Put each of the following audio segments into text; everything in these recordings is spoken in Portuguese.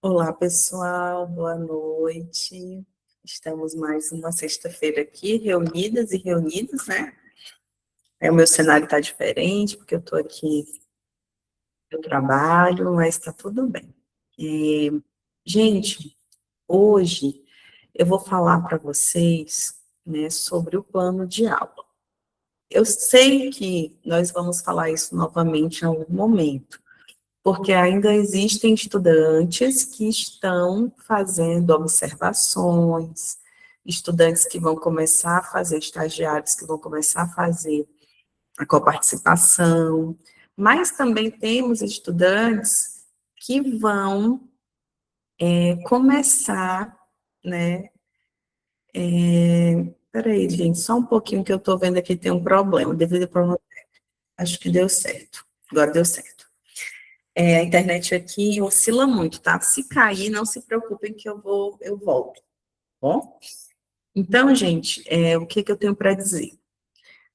Olá, pessoal, boa noite. Estamos mais uma sexta-feira aqui, reunidas e reunidos, né? O meu cenário está diferente, porque eu estou aqui no trabalho, mas está tudo bem. Gente, hoje eu vou falar para vocês, né, sobre o plano de aula. Eu sei que nós vamos falar isso novamente em algum momento, porque ainda existem estudantes que estão fazendo observações, estudantes que vão começar a fazer, estagiários que vão começar a fazer a coparticipação, mas também temos estudantes que vão começar, né? Peraí, gente, só um pouquinho que eu estou vendo aqui tem um problema, devido ao problema, acho que deu certo, agora deu certo. A internet aqui oscila muito, tá? Se cair, não se preocupem que eu volto, tá bom? Então, gente, o que eu tenho para dizer?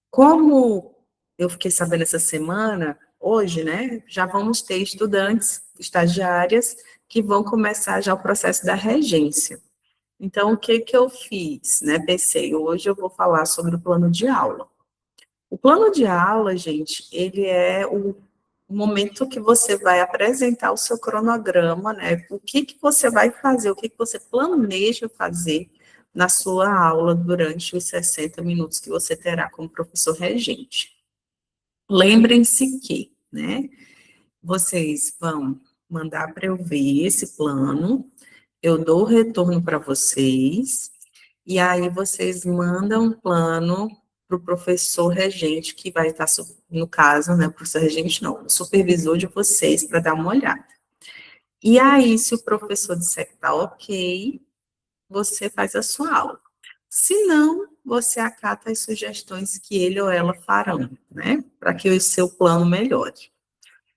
Como eu fiquei sabendo essa semana, hoje, né, já vamos ter estudantes, estagiárias, que vão começar já o processo da regência. Então, o que eu fiz, né? Pensei, hoje eu vou falar sobre o plano de aula. O plano de aula, gente, ele é o momento que você vai apresentar o seu cronograma, né? O que você vai fazer, o que você planeja fazer na sua aula durante os 60 minutos que você terá como professor regente. Lembrem-se que, né, vocês vão mandar para eu ver esse plano, eu dou o retorno para vocês, e aí vocês mandam um plano para o professor regente, que vai estar, no caso, né, professor regente não, o supervisor de vocês, para dar uma olhada. E aí, se o professor disser que está ok, você faz a sua aula. Se não, você acata as sugestões que ele ou ela farão, né, para que o seu plano melhore.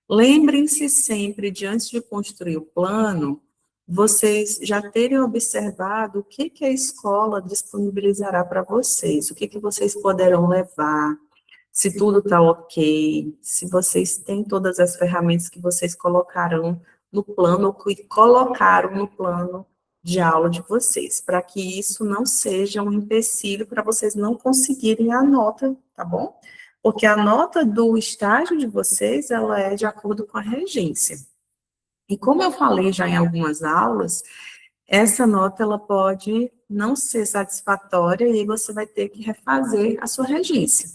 Lembrem-se sempre de, antes de construir o plano, vocês já terem observado o que a escola disponibilizará para vocês, o que vocês poderão levar, se tudo está ok, se vocês têm todas as ferramentas que vocês colocarão no plano, ou que colocaram no plano de aula de vocês, para que isso não seja um empecilho para vocês não conseguirem a nota, tá bom? Porque a nota do estágio de vocês, ela é de acordo com a regência. E como eu falei já em algumas aulas, essa nota ela pode não ser satisfatória e aí você vai ter que refazer a sua regência.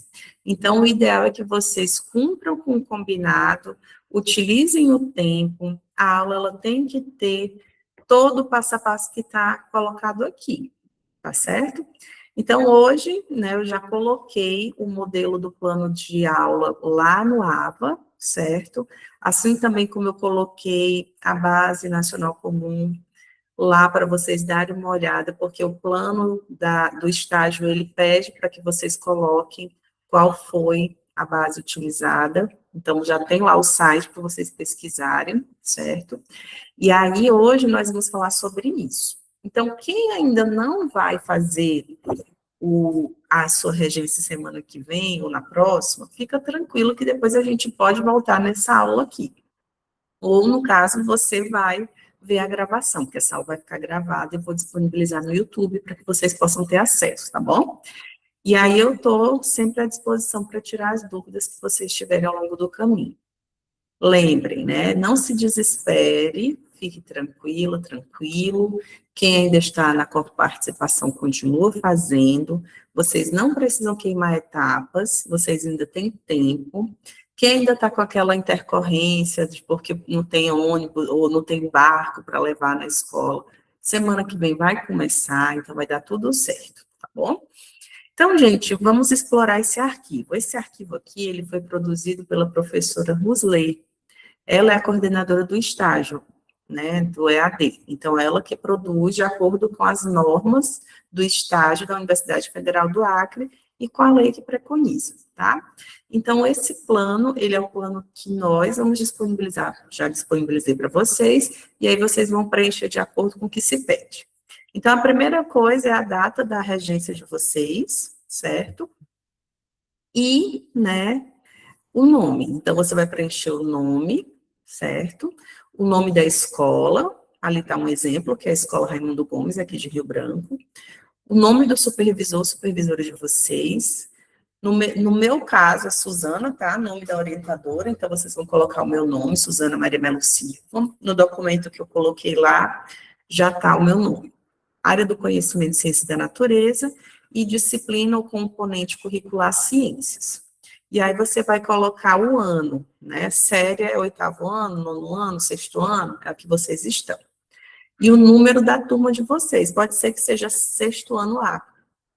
Então, o ideal é que vocês cumpram com o combinado, utilizem o tempo, a aula ela tem que ter todo o passo a passo que está colocado aqui, tá certo? Então, hoje, né, eu já coloquei o modelo do plano de aula lá no AVA, certo? Assim também como eu coloquei a Base Nacional Comum lá para vocês darem uma olhada, porque o plano do estágio, ele pede para que vocês coloquem qual foi a base utilizada. Então, já tem lá o site para vocês pesquisarem, certo? E aí, hoje, nós vamos falar sobre isso. Então, quem ainda não vai fazer a sua regência semana que vem ou na próxima, fica tranquilo que depois a gente pode voltar nessa aula aqui. Ou, no caso, você vai ver a gravação, porque essa aula vai ficar gravada e eu vou disponibilizar no YouTube para que vocês possam ter acesso, tá bom? E aí eu estou sempre à disposição para tirar as dúvidas que vocês tiverem ao longo do caminho. Lembrem, né? Não se desespere, fique tranquila, tranquilo. Quem ainda está na coparticipação, continua fazendo. Vocês não precisam queimar etapas, vocês ainda têm tempo. Quem ainda está com aquela intercorrência de porque não tem ônibus ou não tem barco para levar na escola, semana que vem vai começar, então vai dar tudo certo, tá bom? Então, gente, vamos explorar esse arquivo. Esse arquivo aqui, ele foi produzido pela professora Rusley. Ela é a coordenadora do estágio, né, do EAD. Então, ela que produz de acordo com as normas do estágio da Universidade Federal do Acre e com a lei que preconiza, tá? Então, esse plano, ele é o plano que nós vamos disponibilizar, já disponibilizei para vocês, e aí vocês vão preencher de acordo com o que se pede. Então, a primeira coisa é a data da regência de vocês, certo? E, né, o nome. Então, você vai preencher o nome, certo? O nome da escola, ali está um exemplo, que é a Escola Raimundo Gomes, aqui de Rio Branco. O nome do supervisor, supervisora de vocês. No meu caso, a Suzana, tá? Nome da orientadora, então vocês vão colocar o meu nome, Suzana Maria Melo Silva. No documento que eu coloquei lá, já está o meu nome. Área do conhecimento ciência da natureza e disciplina ou componente curricular ciências. E aí você vai colocar o ano, né? Série é 8º ano, 9º ano, 6º ano, é o que vocês estão. E o número da turma de vocês, pode ser que seja 6º ano A,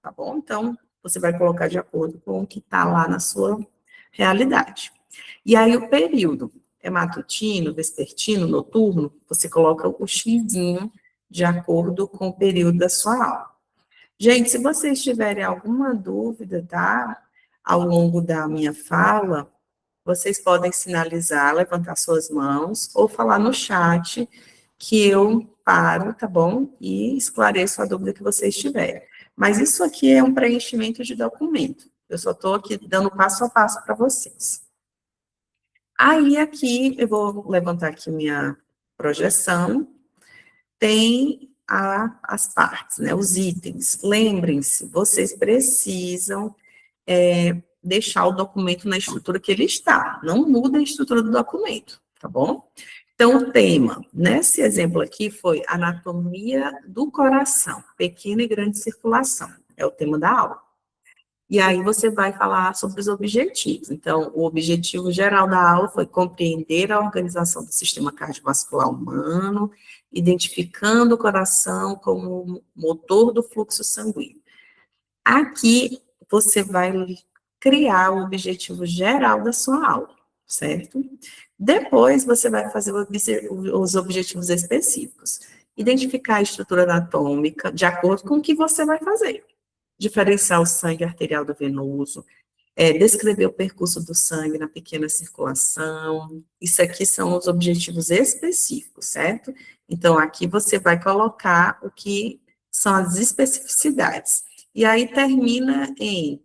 tá bom? Então, você vai colocar de acordo com o que está lá na sua realidade. E aí o período é matutino, vespertino, noturno, você coloca o xizinho de acordo com o período da sua aula. Gente, se vocês tiverem alguma dúvida, tá? Ao longo da minha fala, vocês podem sinalizar, levantar suas mãos ou falar no chat que eu paro, tá bom? E esclareço a dúvida que vocês tiverem. Mas isso aqui é um preenchimento de documento. Eu só estou aqui dando passo a passo para vocês. Aí, aqui, eu vou levantar aqui minha projeção. Tem as partes, né? Os itens. Lembrem-se, vocês precisam deixar o documento na estrutura que ele está. Não muda a estrutura do documento, tá bom? Então, o tema, nesse exemplo aqui, foi anatomia do coração, pequena e grande circulação. É o tema da aula. E aí você vai falar sobre os objetivos. Então, o objetivo geral da aula foi compreender a organização do sistema cardiovascular humano, identificando o coração como motor do fluxo sanguíneo. Aqui, você vai criar o objetivo geral da sua aula, certo? Depois, você vai fazer os objetivos específicos. Identificar a estrutura anatômica de acordo com o que você vai fazer. Diferenciar o sangue arterial do venoso, descrever o percurso do sangue na pequena circulação. Isso aqui são os objetivos específicos, certo? Então, aqui você vai colocar o que são as especificidades. E aí termina em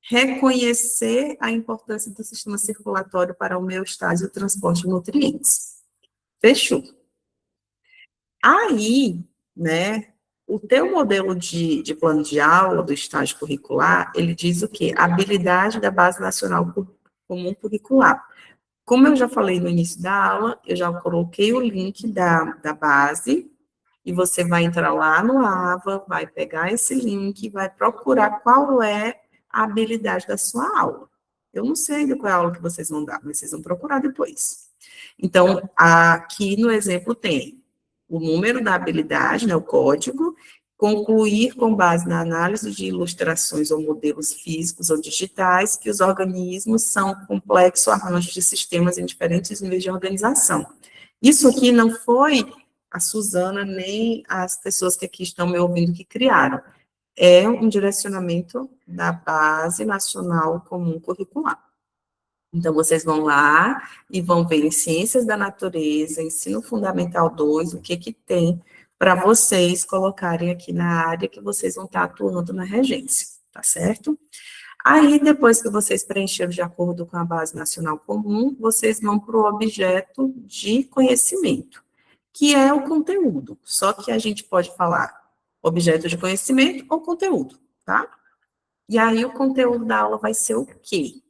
reconhecer a importância do sistema circulatório para o homeostase e o transporte de nutrientes. Fechou. Aí, né, o teu modelo de plano de aula, do estágio curricular, ele diz o quê? Habilidade da Base Nacional Comum Curricular. Como eu já falei no início da aula, eu já coloquei o link da base, e você vai entrar lá no AVA, vai pegar esse link, vai procurar qual é a habilidade da sua aula. Eu não sei ainda qual é a aula que vocês vão dar, mas vocês vão procurar depois. Então, aqui no exemplo tem o número da habilidade, né, o código, concluir com base na análise de ilustrações ou modelos físicos ou digitais que os organismos são complexo arranjo de sistemas em diferentes níveis de organização. Isso aqui não foi a Suzana nem as pessoas que aqui estão me ouvindo que criaram. É um direcionamento da Base Nacional Comum Curricular. Então, vocês vão lá e vão ver em Ciências da Natureza, Ensino Fundamental 2, o que tem para vocês colocarem aqui na área que vocês vão estar atuando na regência, tá certo? Aí, depois que vocês preencheram de acordo com a Base Nacional Comum, vocês vão para o objeto de conhecimento, que é o conteúdo. Só que a gente pode falar objeto de conhecimento ou conteúdo, tá? E aí, o conteúdo da aula vai ser o quê?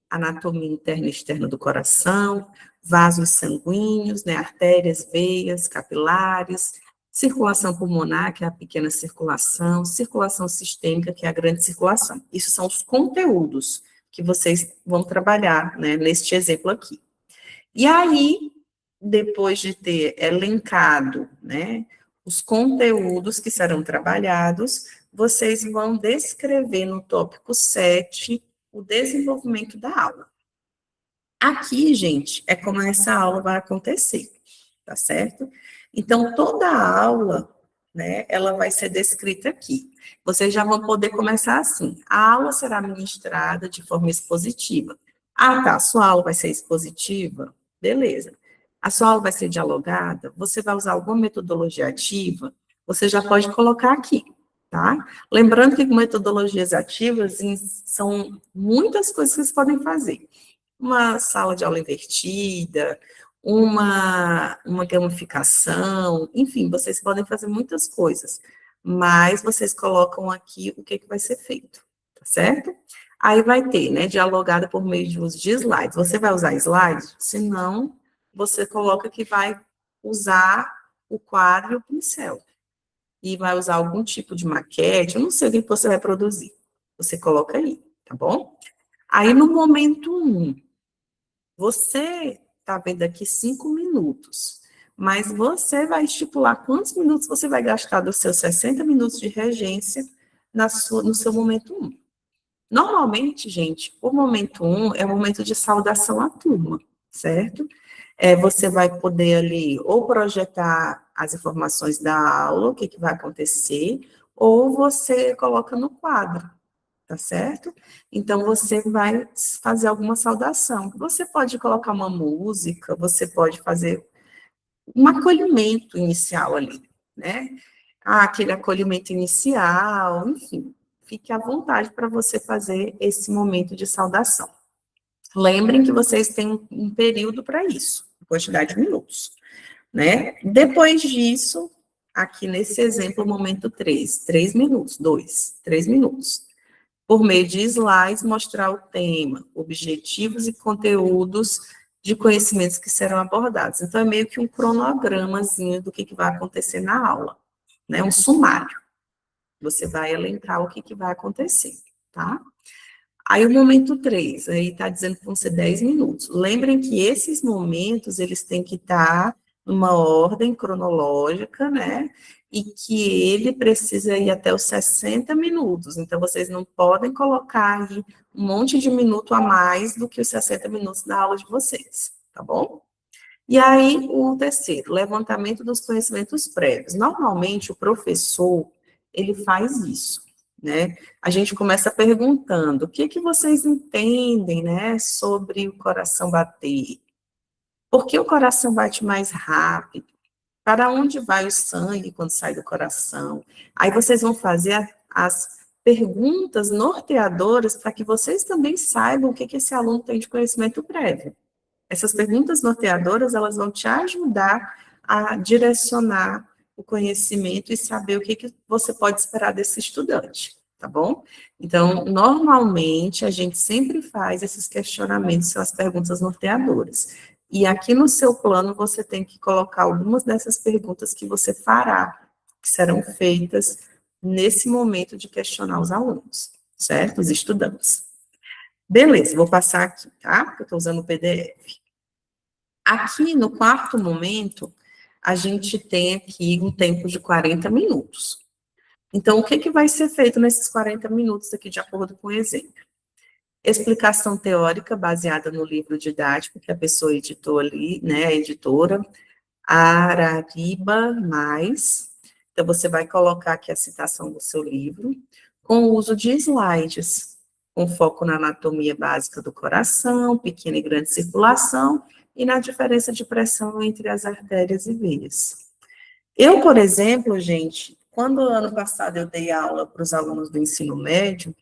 Anatomia interna e externa do coração, vasos sanguíneos, né, artérias, veias, capilares, circulação pulmonar, que é a pequena circulação, circulação sistêmica, que é a grande circulação. Isso são os conteúdos que vocês vão trabalhar, né, neste exemplo aqui. E aí, depois de ter elencado, né, os conteúdos que serão trabalhados, vocês vão descrever no tópico 7 o desenvolvimento da aula. Aqui, gente, é como essa aula vai acontecer, tá certo? Então, toda a aula, né, ela vai ser descrita aqui. Vocês já vão poder começar assim. A aula será ministrada de forma expositiva. Ah, tá, sua aula vai ser expositiva? Beleza. A sua aula vai ser dialogada? Você vai usar alguma metodologia ativa? Você já pode colocar aqui, tá? Lembrando que com metodologias ativas são muitas coisas que vocês podem fazer. Uma sala de aula invertida, uma gamificação, enfim, vocês podem fazer muitas coisas, mas vocês colocam aqui o que vai ser feito, tá certo? Aí vai ter, né, dialogada por meio de uso de slides. Você vai usar slides? Se não, você coloca que vai usar o quadro e o pincel. E vai usar algum tipo de maquete, eu não sei o que você vai produzir. Você coloca aí, tá bom? Aí, no momento 1, você está vendo aqui 5 minutos, mas você vai estipular quantos minutos você vai gastar dos seus 60 minutos de regência no seu momento 1. Normalmente, gente, o momento 1 é o momento de saudação à turma, certo? Você vai poder ali ou projetar as informações da aula, o que vai acontecer, ou você coloca no quadro, tá certo? Então, você vai fazer alguma saudação. Você pode colocar uma música, você pode fazer um acolhimento inicial ali, né? Aquele acolhimento inicial, enfim, fique à vontade para você fazer esse momento de saudação. Lembrem que vocês têm um período para isso, quantidade de minutos, né? Depois disso, aqui nesse exemplo, momento 3 minutos, 2, 3 minutos. Por meio de slides, mostrar o tema, objetivos e conteúdos de conhecimentos que serão abordados. Então, é meio que um cronogramazinho do que vai acontecer na aula, né? Um sumário. Você vai elencar o que vai acontecer, tá? Aí o momento 3, aí está dizendo que vão ser 10 minutos. Lembrem que esses momentos, eles têm que estar numa ordem cronológica, né? E que ele precisa ir até os 60 minutos. Então, vocês não podem colocar aí um monte de minuto a mais do que os 60 minutos da aula de vocês, tá bom? E aí, o terceiro, levantamento dos conhecimentos prévios. Normalmente, o professor, ele faz isso, né? A gente começa perguntando, o que vocês entendem, né, sobre o coração bater? Por que o coração bate mais rápido? Para onde vai o sangue quando sai do coração? Aí vocês vão fazer as perguntas norteadoras para que vocês também saibam o que esse aluno tem de conhecimento prévio. Essas perguntas norteadoras, elas vão te ajudar a direcionar o conhecimento e saber o que você pode esperar desse estudante, tá bom? Então, normalmente, a gente sempre faz esses questionamentos, são as perguntas norteadoras. E aqui no seu plano, você tem que colocar algumas dessas perguntas que você fará, que serão feitas nesse momento de questionar os alunos, certo? Os estudantes. Beleza, vou passar aqui, tá? Porque eu estou usando o PDF. Aqui, no quarto momento, a gente tem aqui um tempo de 40 minutos. Então, o que vai ser feito nesses 40 minutos aqui, de acordo com o exemplo? Explicação teórica baseada no livro didático que a pessoa editou ali, né, a editora, Arariba Mais. Então, você vai colocar aqui a citação do seu livro, com o uso de slides, com foco na anatomia básica do coração, pequena e grande circulação, e na diferença de pressão entre as artérias e veias. Eu, por exemplo, gente, quando ano passado eu dei aula para os alunos do ensino médio,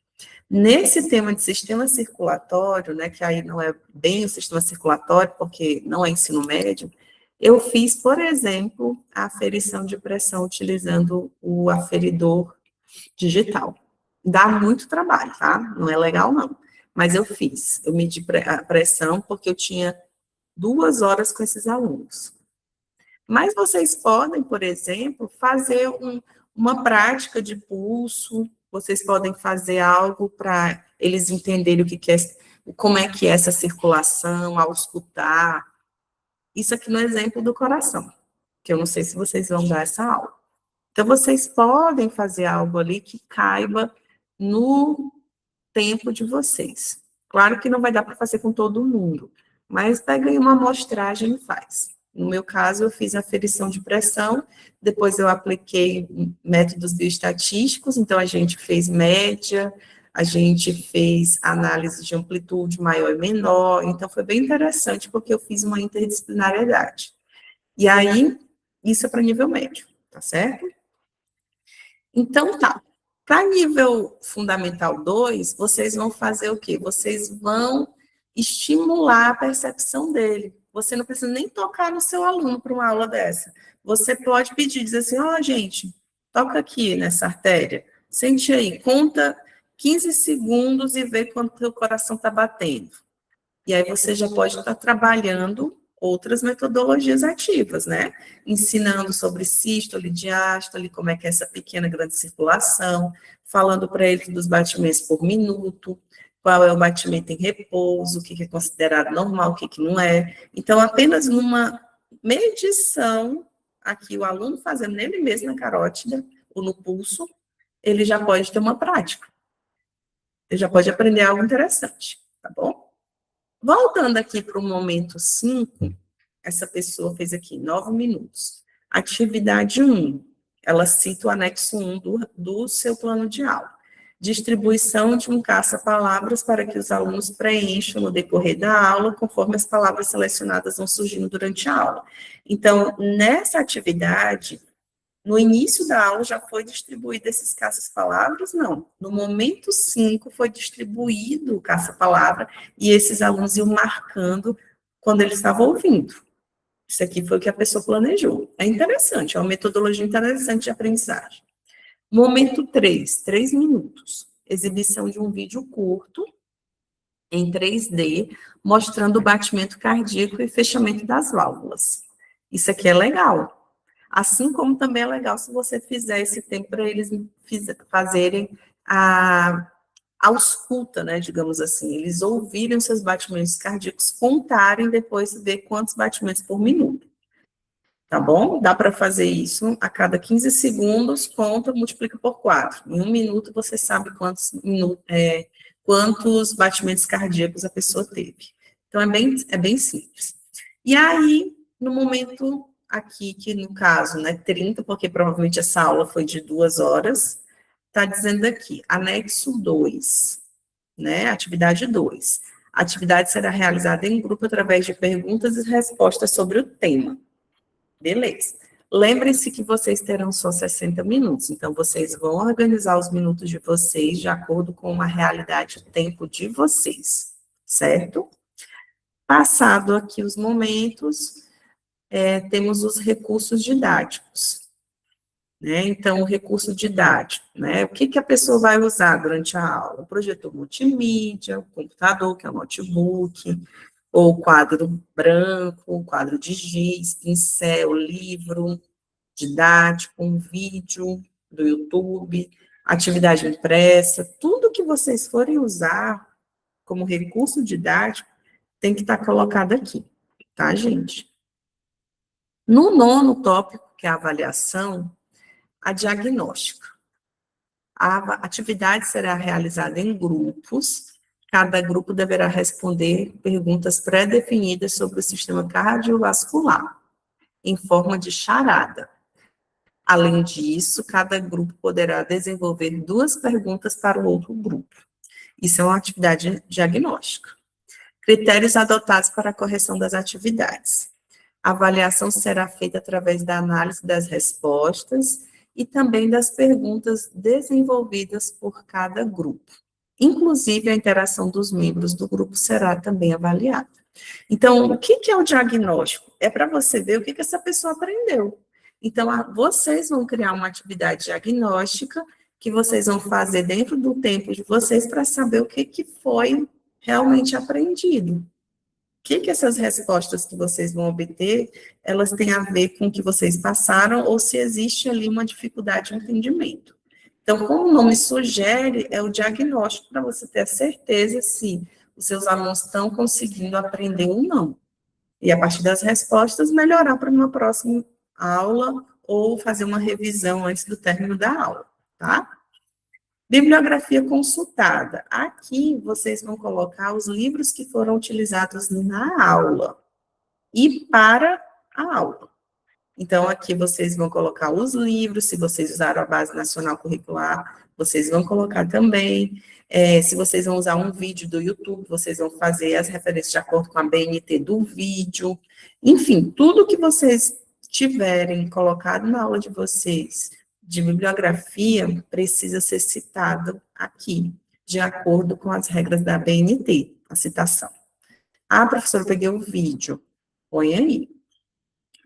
nesse tema de sistema circulatório, né, que aí não é bem o sistema circulatório, porque não é ensino médio, eu fiz, por exemplo, a aferição de pressão utilizando o aferidor digital. Dá muito trabalho, tá? Não é legal, não. Mas eu fiz. Eu medi a pressão porque eu tinha 2 horas com esses alunos. Mas vocês podem, por exemplo, fazer uma prática de pulso, vocês podem fazer algo para eles entenderem o que é, como é que é essa circulação ao escutar. Isso aqui no exemplo do coração, que eu não sei se vocês vão dar essa aula. Então, vocês podem fazer algo ali que caiba no tempo de vocês. Claro que não vai dar para fazer com todo mundo, mas pega aí uma amostragem e faz. No meu caso, eu fiz a aferição de pressão, depois eu apliquei métodos bioestatísticos, então a gente fez média, a gente fez análise de amplitude maior e menor, então foi bem interessante, porque eu fiz uma interdisciplinariedade. E aí, isso é para nível médio, tá certo? Então, tá. Para nível fundamental 2, vocês vão fazer o quê? Vocês vão estimular a percepção dele. você não precisa nem tocar no seu aluno para uma aula dessa. Você pode pedir, dizer assim, ó, gente, toca aqui nessa artéria, sente aí, conta 15 segundos e vê quanto teu coração está batendo. E aí você já pode estar trabalhando outras metodologias ativas, né? Ensinando sobre sístole, diástole, como é que é essa pequena grande circulação, falando para ele dos batimentos por minuto, qual é o batimento em repouso, o que é considerado normal, o que não é. Então, apenas numa medição, aqui o aluno fazendo nele mesmo na carótida, ou no pulso, ele já pode ter uma prática. Ele já pode aprender algo interessante, tá bom? Voltando aqui para o momento 5, essa pessoa fez aqui 9 minutos. Atividade 1, ela cita o anexo 1 do seu plano de aula. Distribuição de um caça-palavras para que os alunos preencham no decorrer da aula, conforme as palavras selecionadas vão surgindo durante a aula. Então, nessa atividade, no início da aula já foi distribuído esses caça-palavras? Não. No momento 5 foi distribuído o caça-palavra e esses alunos iam marcando quando eles estavam ouvindo. Isso aqui foi o que a pessoa planejou. É interessante, é uma metodologia interessante de aprendizagem. Momento 3, 3 minutos. Exibição de um vídeo curto em 3D, mostrando o batimento cardíaco e fechamento das válvulas. Isso aqui é legal. Assim como também é legal se você fizer esse tempo para eles fazerem a ausculta, né, digamos assim, eles ouvirem os seus batimentos cardíacos, contarem depois, ver quantos batimentos por minuto. Tá bom? Dá para fazer isso a cada 15 segundos, conta, multiplica por 4. Em 1 minuto você sabe quantos batimentos cardíacos a pessoa teve. Então, é bem simples. E aí, no momento aqui, que no caso, né, 30, porque provavelmente essa aula foi de 2 horas, está dizendo aqui, anexo 2, né, atividade 2. A atividade será realizada em grupo através de perguntas e respostas sobre o tema. Beleza. Lembrem-se que vocês terão só 60 minutos, então vocês vão organizar os minutos de vocês de acordo com a realidade do tempo de vocês, certo? Passado aqui os momentos, temos os recursos didáticos, né? Então, o recurso didático, né? O que a pessoa vai usar durante a aula? O projetor multimídia, o computador, que é o notebook, ou quadro branco, quadro de giz, pincel, livro didático, um vídeo do YouTube, atividade impressa, tudo que vocês forem usar como recurso didático tem que estar colocado aqui, tá, gente? No 9º tópico, que é a avaliação, a diagnóstica. A atividade será realizada em grupos, cada grupo deverá responder perguntas pré-definidas sobre o sistema cardiovascular, em forma de charada. Além disso, cada grupo poderá desenvolver 2 perguntas para o outro grupo. Isso é uma atividade diagnóstica. Critérios adotados para a correção das atividades. A avaliação será feita através da análise das respostas e também das perguntas desenvolvidas por cada grupo. Inclusive, a interação dos membros do grupo será também avaliada. Então, o que é o diagnóstico? É para você ver o que essa pessoa aprendeu. Então, vocês vão criar uma atividade diagnóstica que vocês vão fazer dentro do tempo de vocês para saber o que foi realmente aprendido. O que essas respostas que vocês vão obter, elas têm a ver com o que vocês passaram ou se existe ali uma dificuldade de entendimento. Então, como o nome sugere, é o diagnóstico para você ter a certeza se os seus alunos estão conseguindo aprender ou não. E, a partir das respostas, melhorar para uma próxima aula ou fazer uma revisão antes do término da aula, tá? Bibliografia consultada. Aqui, vocês vão colocar os livros que foram utilizados na aula e para a aula. Então, aqui vocês vão colocar os livros, se vocês usaram a Base Nacional Curricular, vocês vão colocar também. Se vocês vão usar um vídeo do YouTube, vocês vão fazer as referências de acordo com a BNT do vídeo. Enfim, tudo que vocês tiverem colocado na aula de vocês de bibliografia precisa ser citado aqui, de acordo com as regras da BNT, a citação. Ah, professora, eu peguei o vídeo. Põe aí.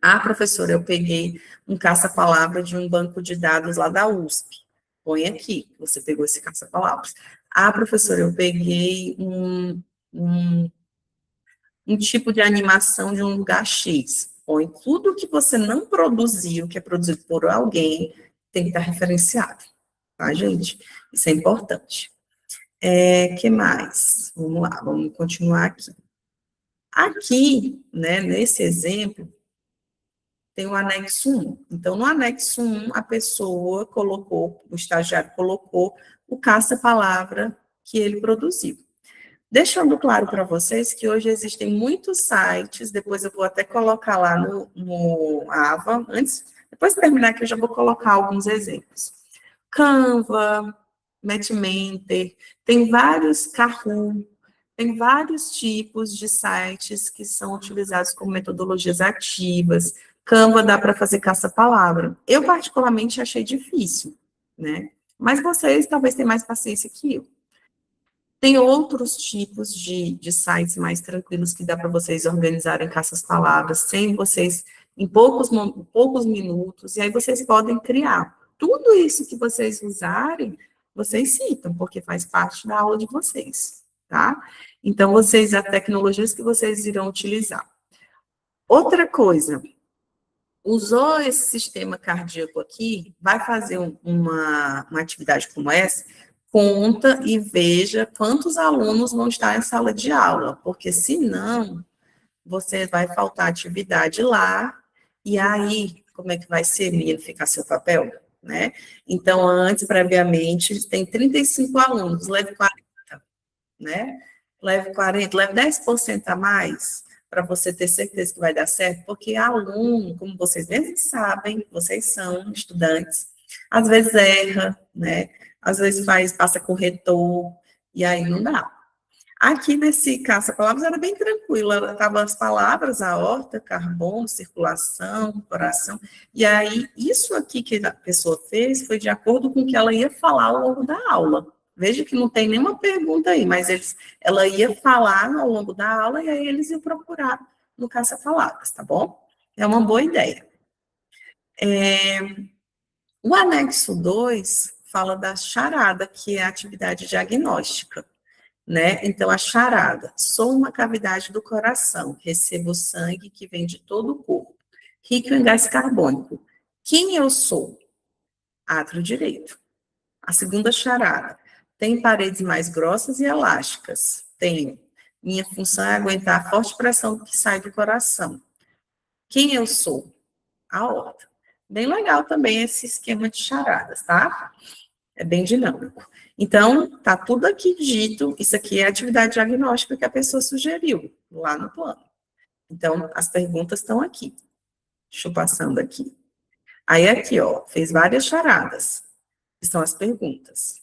Ah, professora, eu peguei um caça-palavra de um banco de dados lá da USP. Põe aqui, você pegou esse caça-palavras. Ah, professora, eu peguei um tipo de animação de um lugar X. Põe tudo que você não produziu, que é produzido por alguém, tem que estar referenciado, tá, gente? Isso é importante. Que mais? Vamos lá, vamos continuar aqui. Aqui, né, nesse exemplo, tem o anexo 1. Então, no anexo 1, a pessoa colocou, o estagiário colocou o caça-palavra que ele produziu. Deixando claro para vocês que hoje existem muitos sites, depois eu vou até colocar lá no AVA, depois de terminar aqui eu já vou colocar alguns exemplos. Canva, Matchmentor, tem vários Kahoot, tem vários tipos de sites que são utilizados como metodologias ativas. Canva dá para fazer caça-palavra. Eu, particularmente, achei difícil, né? Mas vocês talvez tenham mais paciência que eu. Tem outros tipos de sites mais tranquilos que dá para vocês organizarem caças-palavras, sem vocês, em poucos minutos, e aí vocês podem criar. Tudo isso que vocês usarem, vocês citam, porque faz parte da aula de vocês, tá? Então, vocês, as tecnologias que vocês irão utilizar. Outra coisa, usou esse sistema cardíaco aqui, vai fazer uma atividade como essa, conta e veja quantos alunos vão estar em sala de aula, porque senão você vai faltar atividade lá, e aí, como é que vai ser, menino, ficar seu papel, né? Então, antes, previamente, tem 35 alunos, leve 40, né? Leve 40, leve 10% a mais, para você ter certeza que vai dar certo, porque aluno, como vocês mesmos sabem, vocês são estudantes, às vezes erra, né? Às vezes passa corretor, e aí não dá. Aqui nesse caça-palavras era bem tranquilo, estavam as palavras, aorta, carbono, circulação, coração, e aí isso aqui que a pessoa fez foi de acordo com o que ela ia falar ao longo da aula. Veja que não tem nenhuma pergunta aí, mas ela ia falar ao longo da aula e aí eles iam procurar no caça-palavras, tá bom? É uma boa ideia. O anexo 2 fala da charada, que é a atividade diagnóstica, né? Então, a charada: sou uma cavidade do coração, recebo sangue que vem de todo o corpo, rico em gás carbônico. Quem eu sou? Átrio direito. A segunda charada: tem paredes mais grossas e elásticas. Tenho. Minha função é aguentar a forte pressão que sai do coração. Quem eu sou? A aorta. Bem legal também esse esquema de charadas, tá? É bem dinâmico. Então, tá tudo aqui dito, isso aqui é a atividade diagnóstica que a pessoa sugeriu, lá no plano. Então, as perguntas estão aqui. Deixa eu passando aqui. Aí, aqui, ó, fez várias charadas, que são as perguntas.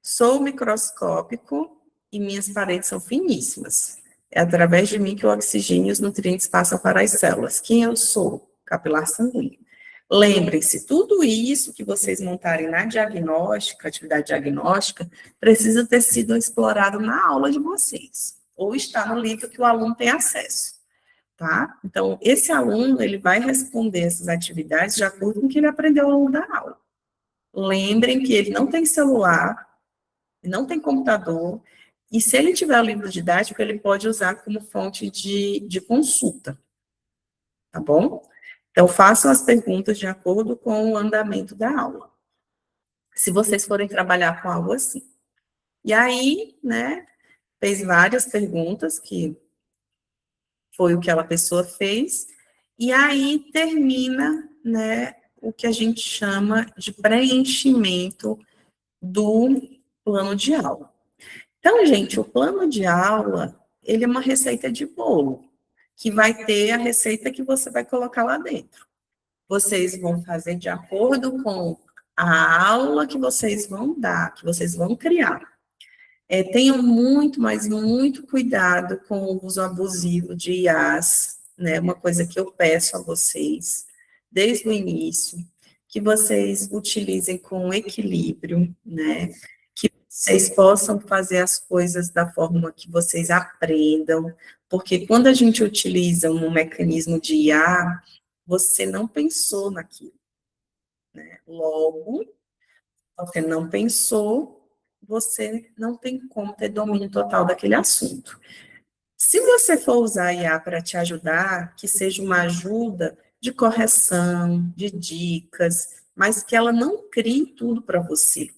Sou microscópico e minhas paredes são finíssimas. É através de mim que o oxigênio e os nutrientes passam para as células. Quem eu sou? Capilar sanguíneo. Lembrem-se, tudo isso que vocês montarem na diagnóstica, atividade diagnóstica, precisa ter sido explorado na aula de vocês, ou está no livro que o aluno tem acesso, tá? Então, esse aluno, ele vai responder essas atividades de acordo com o que ele aprendeu ao longo da aula. Lembrem que ele não tem celular, não tem computador, e se ele tiver o livro didático, ele pode usar como fonte de consulta, tá bom? Então, façam as perguntas de acordo com o andamento da aula, se vocês forem trabalhar com algo assim. E aí, né, fez várias perguntas, que foi o que aquela pessoa fez, e aí termina, né, o que a gente chama de preenchimento do plano de aula. Então, gente, o plano de aula, ele é uma receita de bolo, que vai ter a receita que você vai colocar lá dentro. Vocês vão fazer de acordo com a aula que vocês vão dar, que vocês vão criar. Tenham muito, mas muito cuidado com o uso abusivo de IAs, né? Uma coisa que eu peço a vocês, desde o início, que vocês utilizem com equilíbrio, né? Que vocês possam fazer as coisas da forma que vocês aprendam, porque quando a gente utiliza um mecanismo de IA, você não pensou naquilo, né? Logo, você não pensou, você não tem como ter domínio total daquele assunto. Se você for usar a IA para te ajudar, que seja uma ajuda de correção, de dicas, mas que ela não crie tudo para você.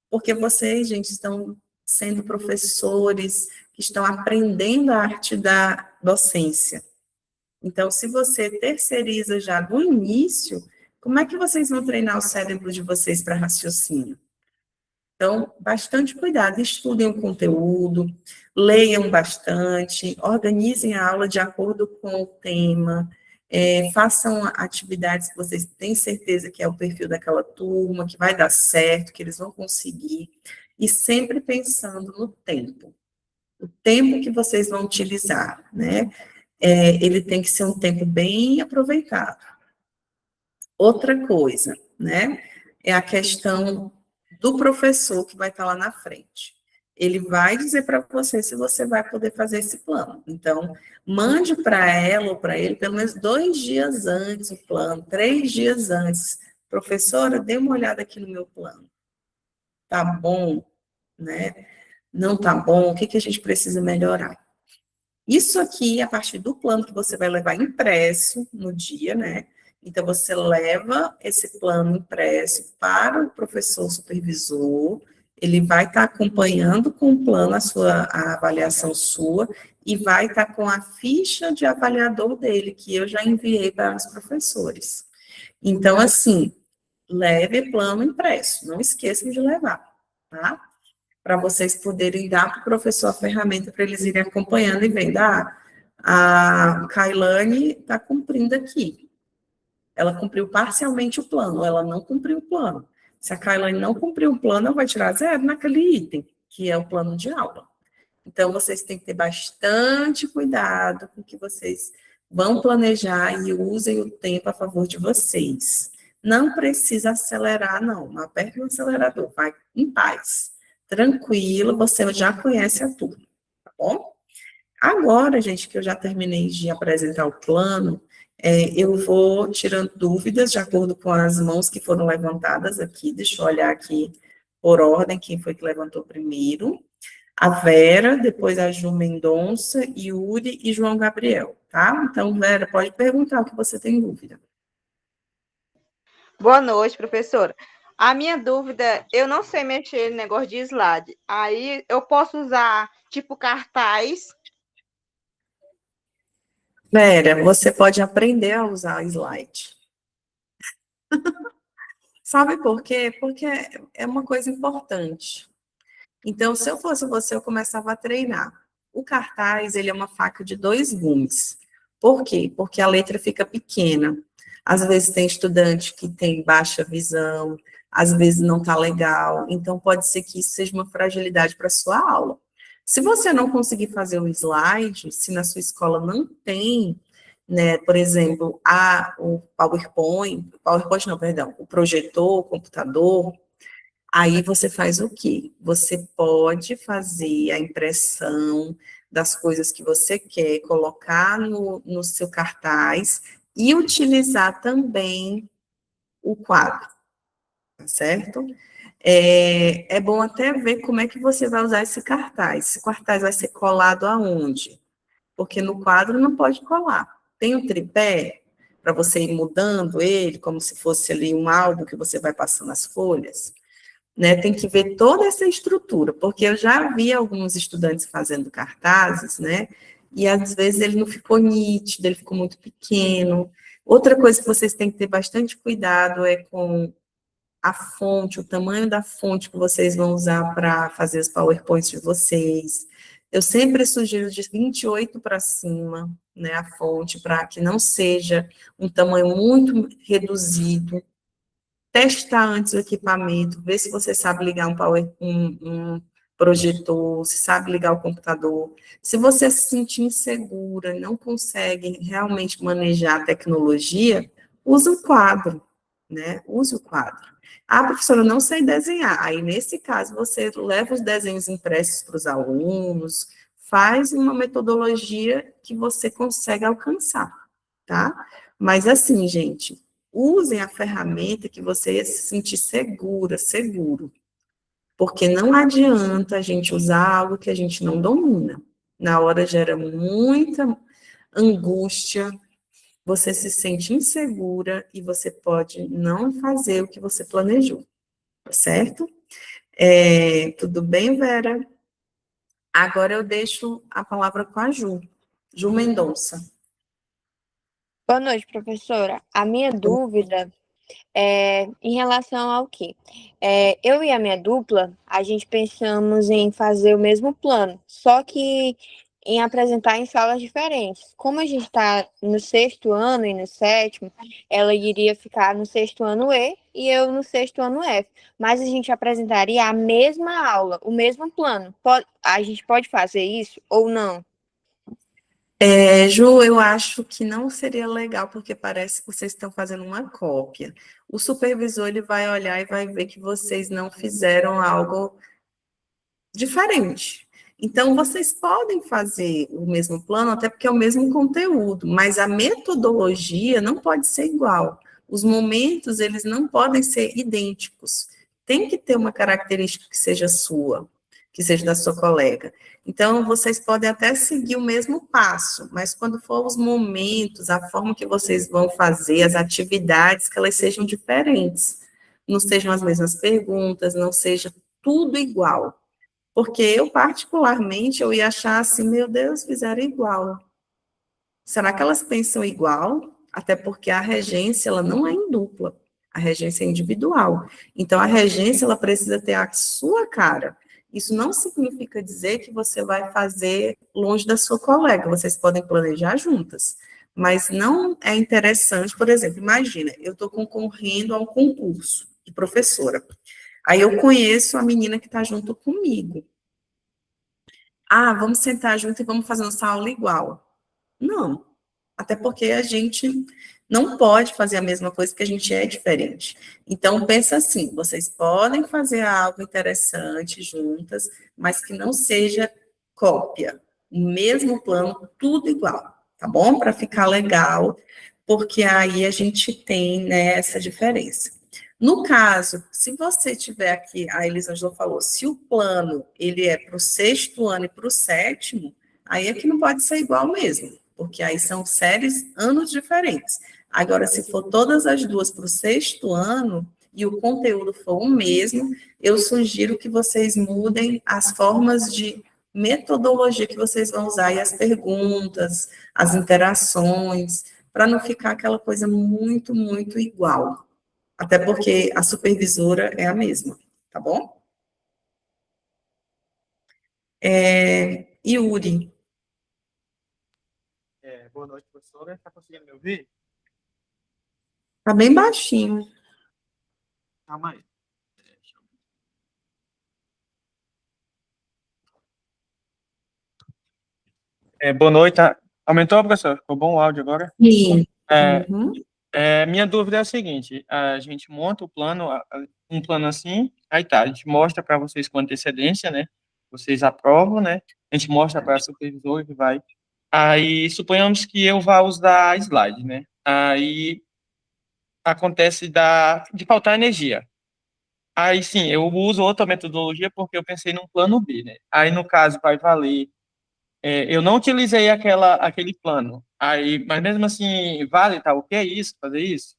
Porque vocês, gente, estão sendo professores que estão aprendendo a arte da docência. Então, se você terceiriza já do início, como é que vocês vão treinar o cérebro de vocês para raciocínio? Então, bastante cuidado, estudem o conteúdo, leiam bastante, organizem a aula de acordo com o tema, façam atividades que vocês têm certeza que é o perfil daquela turma, que vai dar certo, que eles vão conseguir, e sempre pensando no tempo. O tempo que vocês vão utilizar, né? Ele tem que ser um tempo bem aproveitado. Outra coisa, né, é a questão do professor que vai estar lá na frente. Ele vai dizer para você se você vai poder fazer esse plano. Então, mande para ela ou para ele pelo menos 2 dias antes o plano, 3 dias antes. Professora, dê uma olhada aqui no meu plano. Tá bom, né? Não tá bom? O que que a gente precisa melhorar? Isso aqui, a partir do plano que você vai levar impresso no dia, né? Então, você leva esse plano impresso para o professor supervisor, ele vai estar acompanhando com o plano a avaliação sua e vai estar com a ficha de avaliador dele, que eu já enviei para os professores. Então, assim, leve plano impresso, não esqueçam de levar, tá? Para vocês poderem dar para o professor a ferramenta para eles irem acompanhando e vendo, a Kailane está cumprindo aqui. Ela cumpriu parcialmente o plano, ela não cumpriu o plano. Se a Kailane não cumpriu o plano, ela vai tirar 0 naquele item, que é o plano de aula. Então, vocês têm que ter bastante cuidado com o que vocês vão planejar e usem o tempo a favor de vocês. Não precisa acelerar, não. Não aperte o acelerador, vai em paz. Tranquilo, você já conhece a turma, tá bom? Agora, gente, que eu já terminei de apresentar o plano, eu vou tirando dúvidas de acordo com as mãos que foram levantadas aqui. Deixa eu olhar aqui por ordem, quem foi que levantou primeiro. A Vera, depois a Ju Mendonça, Yuri e João Gabriel, tá? Então, Vera, pode perguntar o que você tem dúvida. Boa noite, professora. A minha dúvida, eu não sei mexer no negócio de slide. Aí eu posso usar tipo cartaz. Vera, você pode aprender a usar slide. Sabe por quê? Porque é uma coisa importante. Então, se eu fosse você, eu começava a treinar. O cartaz, ele é uma faca de 2 gumes. Por quê? Porque a letra fica pequena. Às vezes tem estudante que tem baixa visão, às vezes não está legal. Então, pode ser que isso seja uma fragilidade para a sua aula. Se você não conseguir fazer o slide, se na sua escola não tem, né, por exemplo, o PowerPoint não, perdão, o projetor, o computador, aí você faz o quê? Você pode fazer a impressão das coisas que você quer, colocar no seu cartaz e utilizar também o quadro, tá certo? É bom até ver como é que você vai usar esse cartaz. Esse cartaz vai ser colado aonde? Porque no quadro não pode colar. Tem o tripé para você ir mudando ele, como se fosse ali um álbum que você vai passando as folhas, né? Tem que ver toda essa estrutura, porque eu já vi alguns estudantes fazendo cartazes, né? E às vezes ele não ficou nítido, ele ficou muito pequeno. Outra coisa que vocês têm que ter bastante cuidado é com a fonte, o tamanho da fonte que vocês vão usar para fazer os PowerPoints de vocês. Eu sempre sugiro de 28 para cima, né, a fonte, para que não seja um tamanho muito reduzido. Testar antes o equipamento, ver se você sabe ligar um projetor, se sabe ligar o computador. Se você se sentir insegura, não consegue realmente manejar a tecnologia, use o quadro, né? Use o quadro. Ah, professora, eu não sei desenhar. Aí, nesse caso, você leva os desenhos impressos para os alunos, faz uma metodologia que você consegue alcançar, tá? Mas assim, gente, usem a ferramenta que você se sentir segura, seguro. Porque não adianta a gente usar algo que a gente não domina. Na hora gera muita angústia, você se sente insegura e você pode não fazer o que você planejou, certo? Tudo bem, Vera? Agora eu deixo a palavra com a Ju. Ju Mendonça. Boa noite, professora. A minha dúvida em relação ao quê? Eu e a minha dupla, a gente pensamos em fazer o mesmo plano, só que em apresentar em salas diferentes. Como a gente está no sexto ano e no sétimo, ela iria ficar no sexto ano e eu no sexto ano F. Mas a gente apresentaria a mesma aula, o mesmo plano. A gente pode fazer isso ou não? Ju, eu acho que não seria legal, porque parece que vocês estão fazendo uma cópia. O supervisor, ele vai olhar e vai ver que vocês não fizeram algo diferente. Então, vocês podem fazer o mesmo plano, até porque é o mesmo conteúdo, mas a metodologia não pode ser igual. Os momentos, eles não podem ser idênticos. Tem que ter uma característica que seja sua, que seja da sua colega. Então, vocês podem até seguir o mesmo passo, mas quando for os momentos, a forma que vocês vão fazer, as atividades, que elas sejam diferentes. Não sejam as mesmas perguntas, não seja tudo igual. Porque eu, particularmente, eu ia achar assim, meu Deus, fizeram igual. Será que elas pensam igual? Até porque a regência, ela não é em dupla. A regência é individual. Então, a regência, ela precisa ter a sua cara. Isso não significa dizer que você vai fazer longe da sua colega. Vocês podem planejar juntas. Mas não é interessante, por exemplo, imagina, eu estou concorrendo a um concurso de professora. Aí eu conheço a menina que está junto comigo. Ah, vamos sentar junto e vamos fazer nossa aula igual. Não, até porque a gente não pode fazer a mesma coisa porque a gente é diferente. Então, pensa assim, vocês podem fazer algo interessante juntas, mas que não seja cópia. O mesmo plano, tudo igual, tá bom? Para ficar legal, porque aí a gente tem, né, essa diferença. No caso, se você tiver aqui, a Elisângela falou, se o plano ele é para o sexto ano e para o sétimo, aí é que não pode ser igual mesmo, porque aí são séries, anos diferentes. Agora, se for todas as duas para o sexto ano e o conteúdo for o mesmo, eu sugiro que vocês mudem as formas de metodologia que vocês vão usar e as perguntas, as interações, para não ficar aquela coisa muito, muito igual. Até porque a supervisora é a mesma, tá bom? Yuri. Boa noite, professora. Está conseguindo me ouvir? Tá bem baixinho. Calma aí. Boa noite. Aumentou, professor? Ficou bom o áudio agora? Sim. Uhum. Minha dúvida é a seguinte: a gente monta o plano, um plano assim, aí tá, a gente mostra para vocês com antecedência, né? Vocês aprovam, né? A gente mostra para a supervisora que vai. Aí, suponhamos que eu vá usar slide, né? Aí acontece de faltar energia. Aí sim, eu uso outra metodologia porque eu pensei num plano B, né? Aí no caso vai valer. Eu não utilizei aquele plano. Aí, mas mesmo assim, vale, tá? O que é isso? Fazer isso?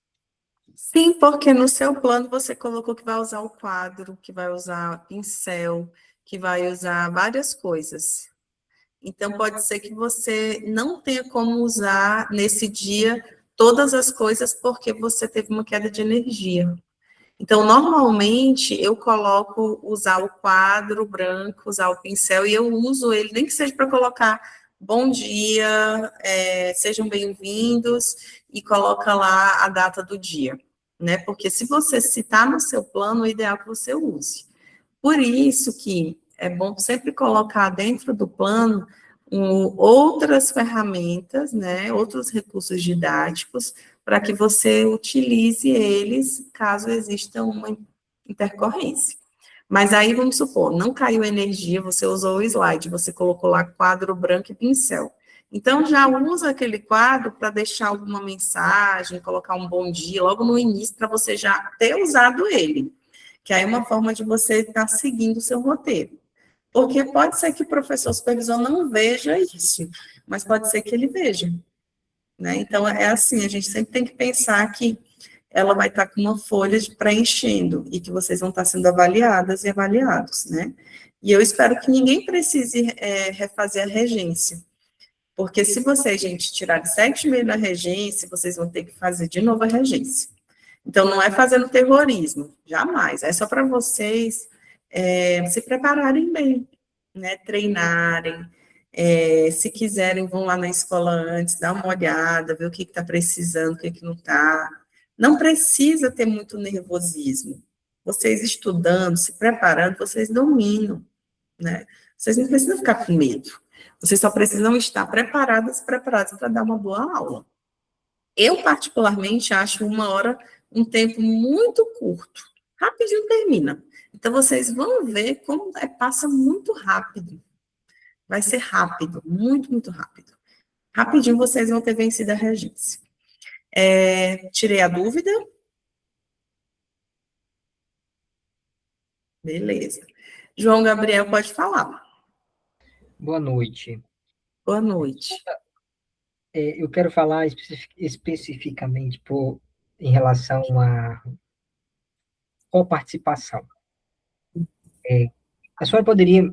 Sim, porque no seu plano você colocou que vai usar o quadro, que vai usar pincel, que vai usar várias coisas. Então, pode ser que você não tenha como usar nesse dia todas as coisas porque você teve uma queda de energia. Então, normalmente, eu coloco usar o quadro branco, usar o pincel, e eu uso ele, nem que seja para colocar bom dia, sejam bem-vindos, e coloca lá a data do dia, né? Porque se você citar no seu plano, o ideal é que você use. Por isso que é bom sempre colocar dentro do plano outras ferramentas, né, outros recursos didáticos, para que você utilize eles caso exista uma intercorrência. Mas aí, vamos supor, não caiu energia, você usou o slide, você colocou lá quadro branco e pincel. Então, já usa aquele quadro para deixar alguma mensagem, colocar um bom dia logo no início, para você já ter usado ele. Que aí é uma forma de você estar seguindo o seu roteiro. Porque pode ser que o professor supervisor não veja isso, mas pode ser que ele veja. Né? Então, é assim, a gente sempre tem que pensar que ela vai estar com uma folha preenchendo e que vocês vão estar sendo avaliadas e avaliados, né? E eu espero que ninguém precise refazer a regência, porque se vocês, gente, tirarem 7,5 na regência, vocês vão ter que fazer de novo a regência. Então, não é fazendo terrorismo, jamais, é só para vocês se prepararem bem, né? Treinarem, se quiserem, vão lá na escola antes, dar uma olhada, ver o que está precisando, o que não está. Não precisa ter muito nervosismo. Vocês estudando, se preparando, vocês dominam, né? Vocês não precisam ficar com medo. Vocês só precisam estar preparados para dar uma boa aula. Eu, particularmente, acho 1 hora um tempo muito curto. Rapidinho termina. Então, vocês vão ver como passa muito rápido. Vai ser rápido, muito, muito rápido. Rapidinho vocês vão ter vencido a regência. Tirei a dúvida? Beleza. João Gabriel, pode falar. Boa noite. Boa noite. Eu quero falar especificamente em relação à coparticipação. A senhora poderia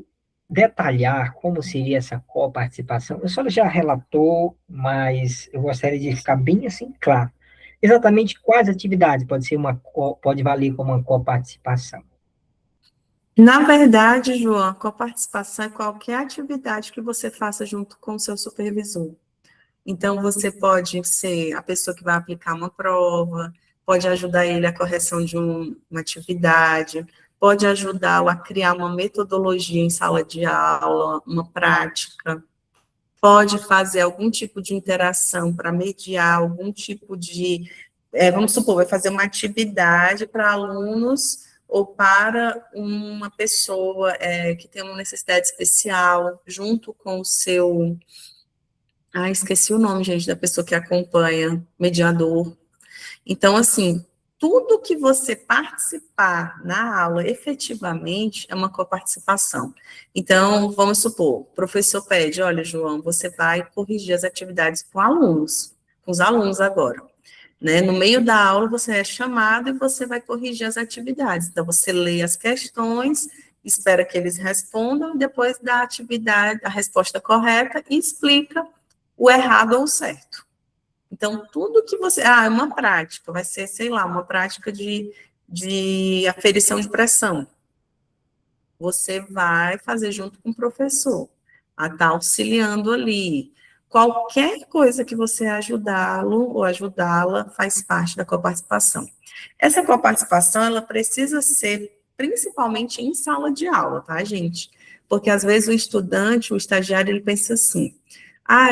detalhar como seria essa coparticipação? A senhora já relatou, mas eu gostaria de ficar bem assim claro. Exatamente quais atividades pode valer como uma coparticipação? Na verdade, João, a coparticipação é qualquer atividade que você faça junto com o seu supervisor. Então, você pode ser a pessoa que vai aplicar uma prova, pode ajudar ele a correção de uma atividade, pode ajudá-lo a criar uma metodologia em sala de aula, uma prática, pode fazer algum tipo de interação para mediar algum tipo de, vamos supor, vai fazer uma atividade para alunos ou para uma pessoa que tem uma necessidade especial, junto com o seu... esqueci o nome, gente, da pessoa que acompanha, mediador. Então, assim, tudo que você participar na aula efetivamente é uma coparticipação. Então, vamos supor, o professor pede, olha, João, você vai corrigir as atividades com alunos, com os alunos agora. Né? No meio da aula, você é chamado e você vai corrigir as atividades. Então, você lê as questões, espera que eles respondam, depois dá a atividade, a resposta correta e explica o errado ou o certo. Então, tudo que você... é uma prática, vai ser, sei lá, uma prática de aferição de pressão. Você vai fazer junto com o professor, a estar auxiliando ali. Qualquer coisa que você ajudá-lo ou ajudá-la faz parte da coparticipação. Essa coparticipação, ela precisa ser principalmente em sala de aula, tá, gente? Porque às vezes o estudante, o estagiário, ele pensa assim: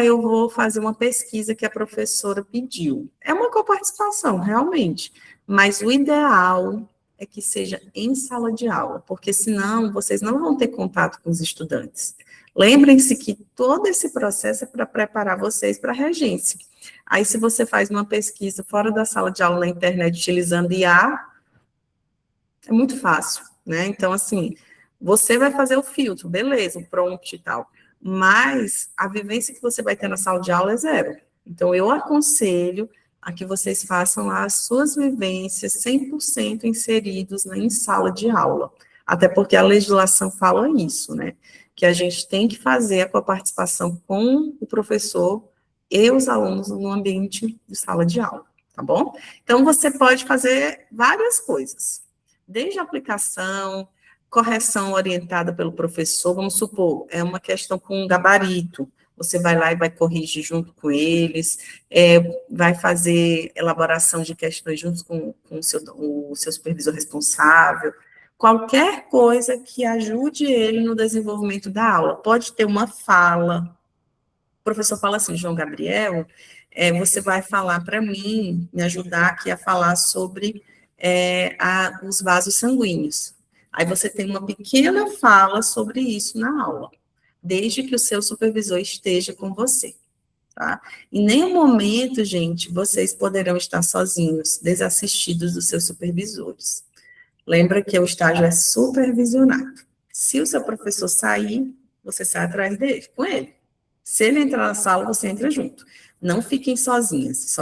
eu vou fazer uma pesquisa que a professora pediu. É uma coparticipação, realmente, mas o ideal é que seja em sala de aula, porque senão vocês não vão ter contato com os estudantes. Lembrem-se que todo esse processo é para preparar vocês para a regência. Aí, se você faz uma pesquisa fora da sala de aula na internet utilizando IA, é muito fácil, né? Então, assim, você vai fazer o filtro, beleza, o prompt e tal, mas a vivência que você vai ter na sala de aula é zero. Então, eu aconselho a que vocês façam as suas vivências 100% inseridos em sala de aula. Até porque a legislação fala isso, né? Que a gente tem que fazer a coparticipação com o professor e os alunos no ambiente de sala de aula, tá bom? Então, você pode fazer várias coisas, desde a aplicação, correção orientada pelo professor, vamos supor, é uma questão com um gabarito, você vai lá e vai corrigir junto com eles, vai fazer elaboração de questões junto com o seu supervisor responsável, qualquer coisa que ajude ele no desenvolvimento da aula. Pode ter uma fala, professor fala assim, João Gabriel, você vai falar para mim, me ajudar aqui a falar sobre os vasos sanguíneos. Aí você tem uma pequena fala sobre isso na aula, desde que o seu supervisor esteja com você, tá? Em nenhum momento, gente, vocês poderão estar sozinhos, desassistidos dos seus supervisores. Lembra que o estágio é supervisionado. Se o seu professor sair, você sai atrás dele, com ele. Se ele entrar na sala, você entra junto. Não fiquem sozinhos.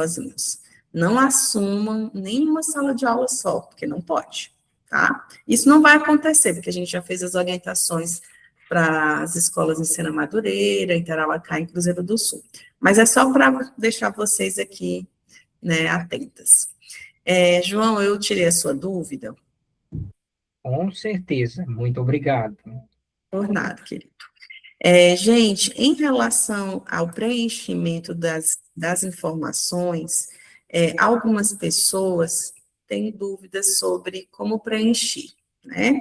Não assumam nenhuma sala de aula só, porque não pode, tá? Isso não vai acontecer, porque a gente já fez as orientações para as escolas em Sena Madureira, em Tarauacá, em Cruzeiro do Sul. Mas é só para deixar vocês aqui, né, atentas. João, eu tirei a sua dúvida. Com certeza. Muito obrigado. Por nada, querido. Gente, em relação ao preenchimento das informações, algumas pessoas têm dúvidas sobre como preencher, né?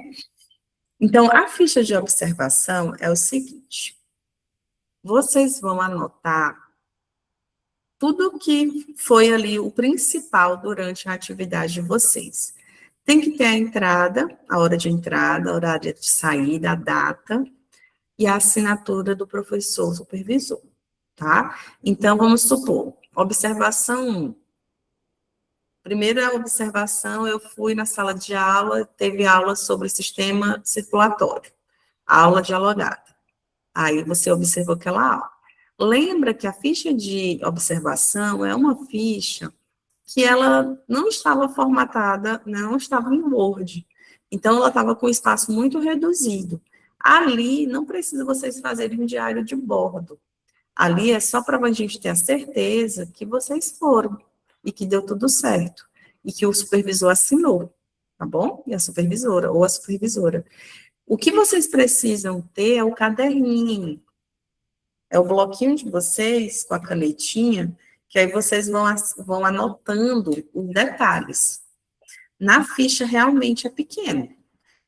Então, a ficha de observação é o seguinte: vocês vão anotar tudo que foi ali o principal durante a atividade de vocês. Tem que ter a entrada, a hora de entrada, a horário de saída, a data e a assinatura do professor supervisor, tá? Então, vamos supor, observação 1. Primeira observação, eu fui na sala de aula, teve aula sobre sistema circulatório, aula dialogada. Aí você observou aquela aula. Lembra que a ficha de observação é uma ficha que ela não estava formatada, não estava em Word. Então, ela estava com espaço muito reduzido. Ali, não precisa vocês fazerem um diário de bordo. Ali é só para a gente ter a certeza que vocês foram e que deu tudo certo. E que o supervisor assinou, tá bom? E a supervisora, ou a supervisora. O que vocês precisam ter é o caderninho. É o bloquinho de vocês, com a canetinha, que aí vocês vão anotando os detalhes. Na ficha, realmente é pequeno,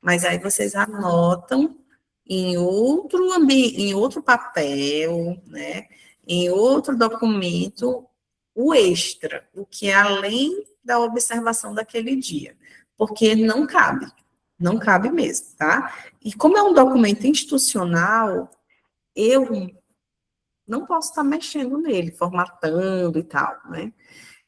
mas aí vocês anotam em outro papel, né, em outro documento, o extra, o que é além da observação daquele dia, porque não cabe mesmo, tá? E como é um documento institucional, eu não posso estar mexendo nele, formatando e tal, né?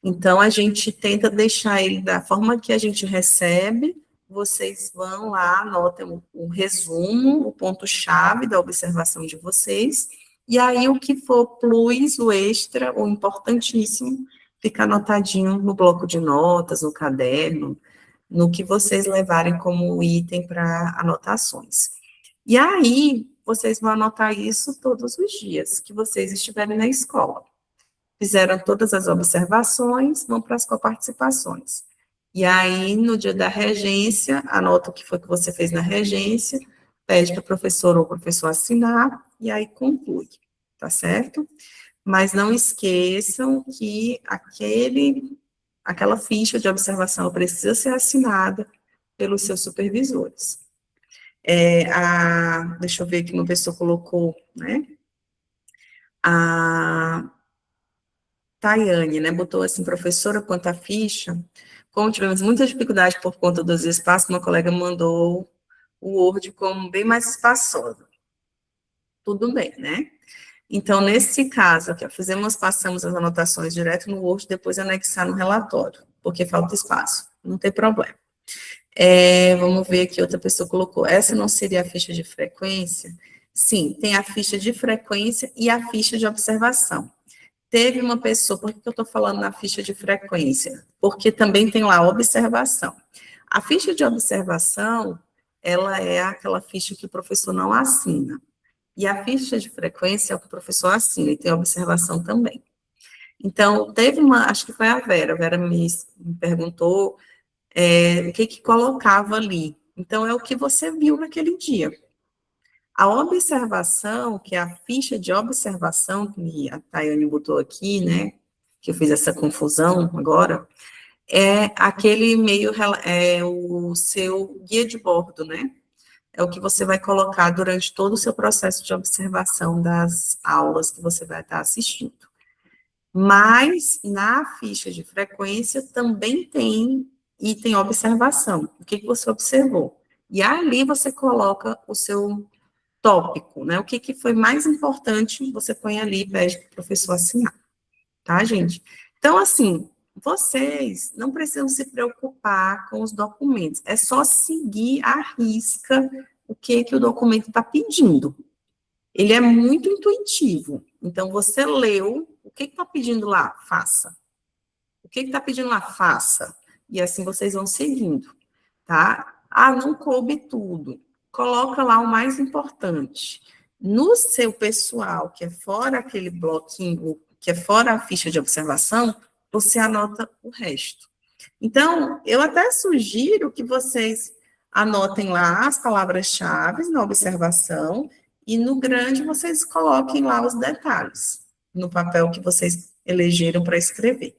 Então, a gente tenta deixar ele da forma que a gente recebe, vocês vão lá, anotem o resumo, o ponto-chave da observação de vocês, e aí o que for plus, o extra, o importantíssimo, fica anotadinho no bloco de notas, no caderno, no que vocês levarem como item para anotações. E aí, vocês vão anotar isso todos os dias que vocês estiverem na escola. Fizeram todas as observações, vão para as coparticipações. E aí, no dia da regência, anota o que foi que você fez na regência, pede para o professor ou professor assinar, e aí conclui, tá certo? Mas não esqueçam que aquela ficha de observação precisa ser assinada pelos seus supervisores. Deixa eu ver que uma pessoa colocou, né? A Tayane, né, botou assim, professora, quanto à ficha, como tivemos muita dificuldade por conta dos espaços, uma colega mandou o Word como bem mais espaçoso. Tudo bem, né? Então, nesse caso aqui, passamos as anotações direto no Word, depois anexar no relatório, porque falta espaço, não tem problema. Vamos ver aqui, outra pessoa colocou, essa não seria a ficha de frequência? Sim, tem a ficha de frequência e a ficha de observação. Teve uma pessoa, por que eu estou falando na ficha de frequência? Porque também tem lá observação. A ficha de observação, ela é aquela ficha que o professor não assina. E a ficha de frequência é o que o professor assina, e tem observação também. Então, acho que foi a Vera me perguntou o que colocava ali. Então, é o que você viu naquele dia. A observação, que é a ficha de observação, que a Tayane botou aqui, né, que eu fiz essa confusão agora, é aquele o seu guia de bordo, né? é o que você vai colocar durante todo o seu processo de observação das aulas que você vai estar assistindo. Mas, na ficha de frequência, também tem item observação. O que você observou? E ali você coloca o seu tópico, né? O que foi mais importante, você põe ali e pede para o professor assinar. Tá, gente? Então, assim, vocês não precisam se preocupar com os documentos. É só seguir à risca o que o documento está pedindo. Ele é muito intuitivo. Então, você leu, o que está pedindo lá? Faça. O que está pedindo lá? Faça. E assim vocês vão seguindo, tá? Ah, não coube tudo. Coloca lá o mais importante. No seu pessoal, que é fora aquele bloquinho, que é fora a ficha de observação, você anota o resto. Então, eu até sugiro que vocês anotem lá as palavras-chave na observação e no grande vocês coloquem lá os detalhes no papel que vocês elegeram para escrever.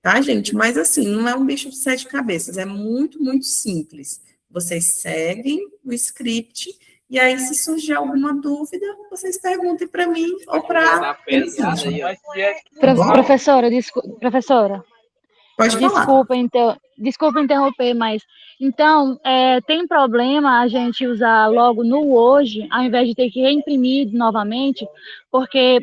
Tá, gente? Mas assim, não é um bicho de 7 cabeças, é muito, muito simples. Vocês seguem o script e aí, se surgir alguma dúvida, vocês perguntem para mim ou para... Professora, Pode falar. desculpa interromper, mas então tem problema a gente usar logo no hoje, ao invés de ter que reimprimir novamente, porque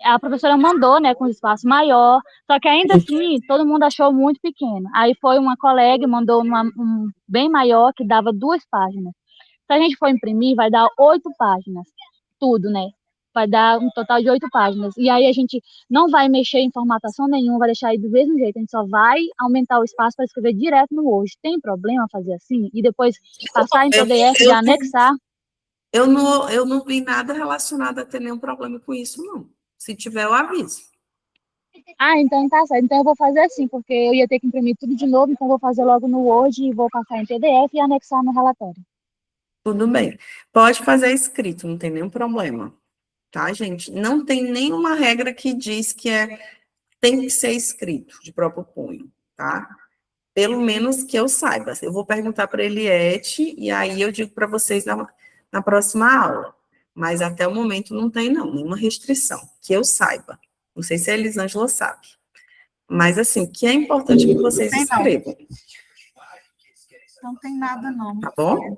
a professora mandou, né, com espaço maior, só que ainda assim todo mundo achou muito pequeno. Aí foi uma colega e mandou um bem maior que dava 2 páginas. Se a gente for imprimir, vai dar 8 páginas, tudo, né? Vai dar um total de 8 páginas. E aí a gente não vai mexer em formatação nenhuma, vai deixar aí do mesmo jeito. A gente só vai aumentar o espaço para escrever direto no Word. Tem problema fazer assim? E depois passar em PDF e anexar? Eu não vi nada relacionado a ter nenhum problema com isso, não. Se tiver, eu aviso. Ah, então tá certo. Então eu vou fazer assim, porque eu ia ter que imprimir tudo de novo, então eu vou fazer logo no Word e vou passar em PDF e anexar no relatório. Tudo bem. Pode fazer escrito, não tem nenhum problema. Tá, gente? Não tem nenhuma regra que diz que tem que ser escrito de próprio punho, tá? Pelo menos que eu saiba. Eu vou perguntar para a Eliette e aí eu digo para vocês na próxima aula. Mas até o momento não tem, não, nenhuma restrição, que eu saiba. Não sei se a Elisângela sabe. Mas, assim, o que é importante que vocês escrevam. Não tem nada, não. Tá bom?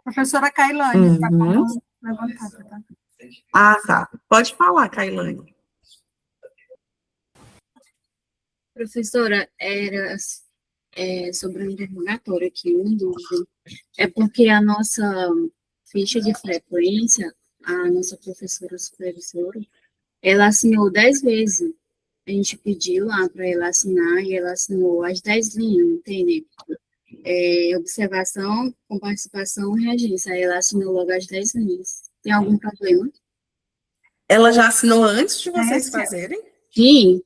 Professora Kailane, está com a mão levantada, tá? Ah, tá. Pode falar, Kailane. Professora, era sobre o interrogatório aqui, uma dúvida. É porque a nossa ficha de frequência, a nossa professora supervisora, ela assinou 10 vezes. A gente pediu lá para ela assinar e ela assinou as 10 linhas, não tem, né? Observação, com participação e regência. Aí ela assinou logo as 10 linhas. Tem algum problema? Ela já assinou antes de vocês fazerem? Sim.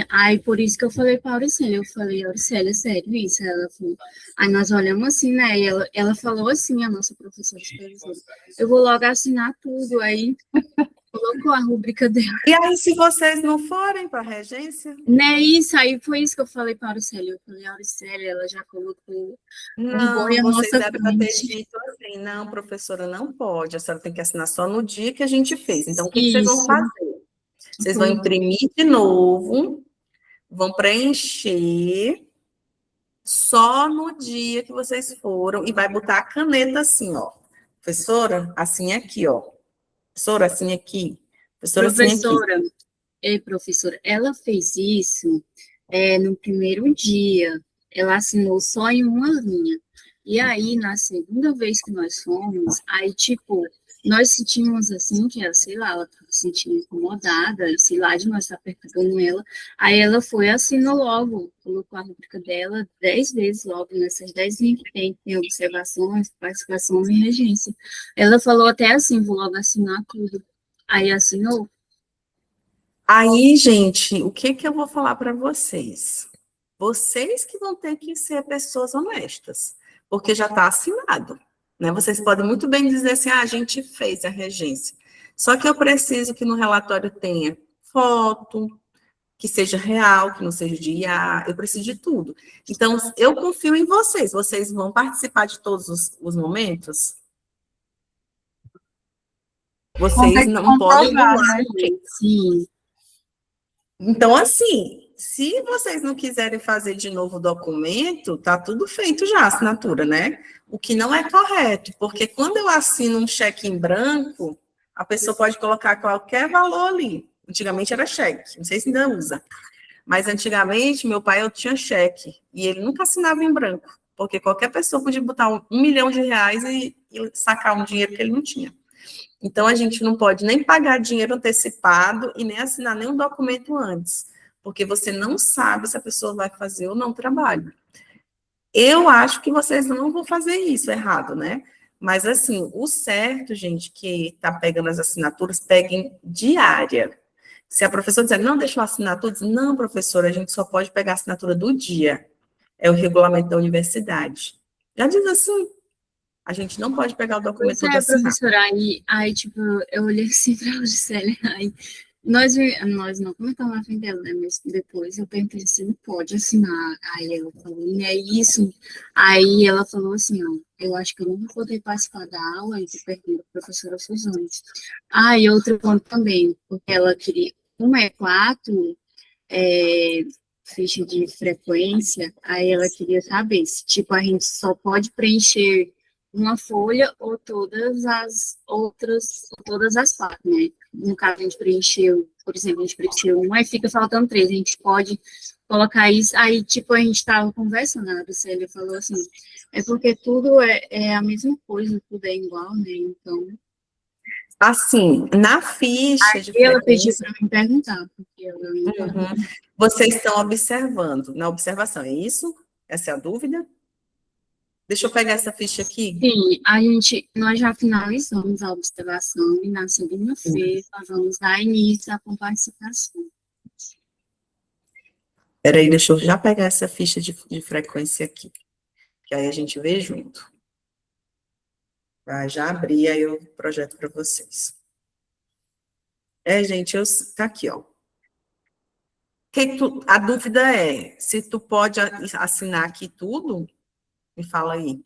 Aí por isso que eu falei para a Auricélia. Eu falei, Auricélia, sério isso? Ela falou. Aí nós olhamos assim, né? E ela falou assim, a nossa professora supervisora. Eu vou logo assinar tudo. Aí colocou a rúbrica dela. E aí, se vocês não forem para a regência? Né, isso aí foi isso que eu falei para a Auricélia. Eu falei, Auricélia, ela já colocou. Não, vocês devem ter dito assim, não, professora, não pode, a senhora tem que assinar só no dia que a gente fez. Então, o que vocês vão fazer? Vocês vão imprimir de novo, vão preencher só no dia que vocês foram e vai botar a caneta assim, ó. Professora, assim aqui, ó. Professora, assim aqui. Professora, assim aqui. Professora, ela fez isso no primeiro dia. Ela assinou só em uma linha. E aí, na segunda vez que nós fomos, aí, tipo, nós sentimos assim, que ela, sei lá, ela estava se sentindo incomodada, sei lá, de nós estar perturbando ela. Aí ela foi e assinou logo, colocou a rubrica dela 10 vezes logo, nessas 10 linhas que tem observações, participação e regência. Ela falou até assim, vou logo assinar tudo. Aí assinou. Aí, gente, o que eu vou falar para vocês? Vocês que vão ter que ser pessoas honestas, porque já está assinado, né? Vocês podem muito bem dizer assim, a gente fez a regência. Só que eu preciso que no relatório tenha foto, que seja real, que não seja de IA, eu preciso de tudo. Então, eu confio em vocês. Vocês vão participar de todos os momentos? Vocês Vão ter que não podem comprovar, burlar né? ninguém. Sim. Então, assim, se vocês não quiserem fazer de novo o documento, tá tudo feito já, a assinatura, né? O que não é correto, porque quando eu assino um cheque em branco, a pessoa pode colocar qualquer valor ali. Antigamente era cheque, não sei se ainda usa. Mas antigamente, meu pai, eu tinha cheque, e ele nunca assinava em branco, porque qualquer pessoa podia botar R$ 1 milhão e sacar um dinheiro que ele não tinha. Então, a gente não pode nem pagar dinheiro antecipado e nem assinar nenhum documento antes, porque você não sabe se a pessoa vai fazer ou não o trabalho. Eu acho que vocês não vão fazer isso errado, né? Mas, assim, o certo, gente, que está pegando as assinaturas, peguem diária. Se a professora disser, não, deixa eu assinar tudo, não, professora, a gente só pode pegar a assinatura do dia. É o regulamento da universidade. Já diz assim, a gente não pode pegar o documento Pois todo é, assinado. professora, aí, tipo, eu olhei assim para a Gisele, aí, nós não comentamos na frente dela, né, mas depois eu perguntei se não pode assinar, aí ela falou, é isso, aí ela falou assim, ó, eu acho que eu não vou poder participar da aula, e eu pergunto à professora Suzane. E outro ponto também, porque ela queria, como é 4, ficha de frequência, aí ela queria saber se, tipo, a gente só pode preencher uma folha ou todas as outras, ou todas as partes, né? No caso, a gente preencheu, por exemplo, a gente preencheu uma e fica faltando 3, a gente pode colocar isso, aí, tipo, a gente estava conversando, a Lucélia falou assim, é porque tudo é a mesma coisa, tudo é igual, né? Então, assim, na ficha de ela pediu frequência, para me perguntar, porque ela vocês estão observando, na observação, é isso? Essa é a dúvida? Deixa eu pegar essa ficha aqui. Sim, nós já finalizamos a observação e na segunda-feira nós vamos dar início à comparticipação. Peraí, deixa eu já pegar essa ficha de frequência aqui, que aí a gente vê junto. Vai já abrir aí o projeto para vocês. Gente, tá aqui, ó. A dúvida é, se tu pode assinar aqui tudo, me fala aí.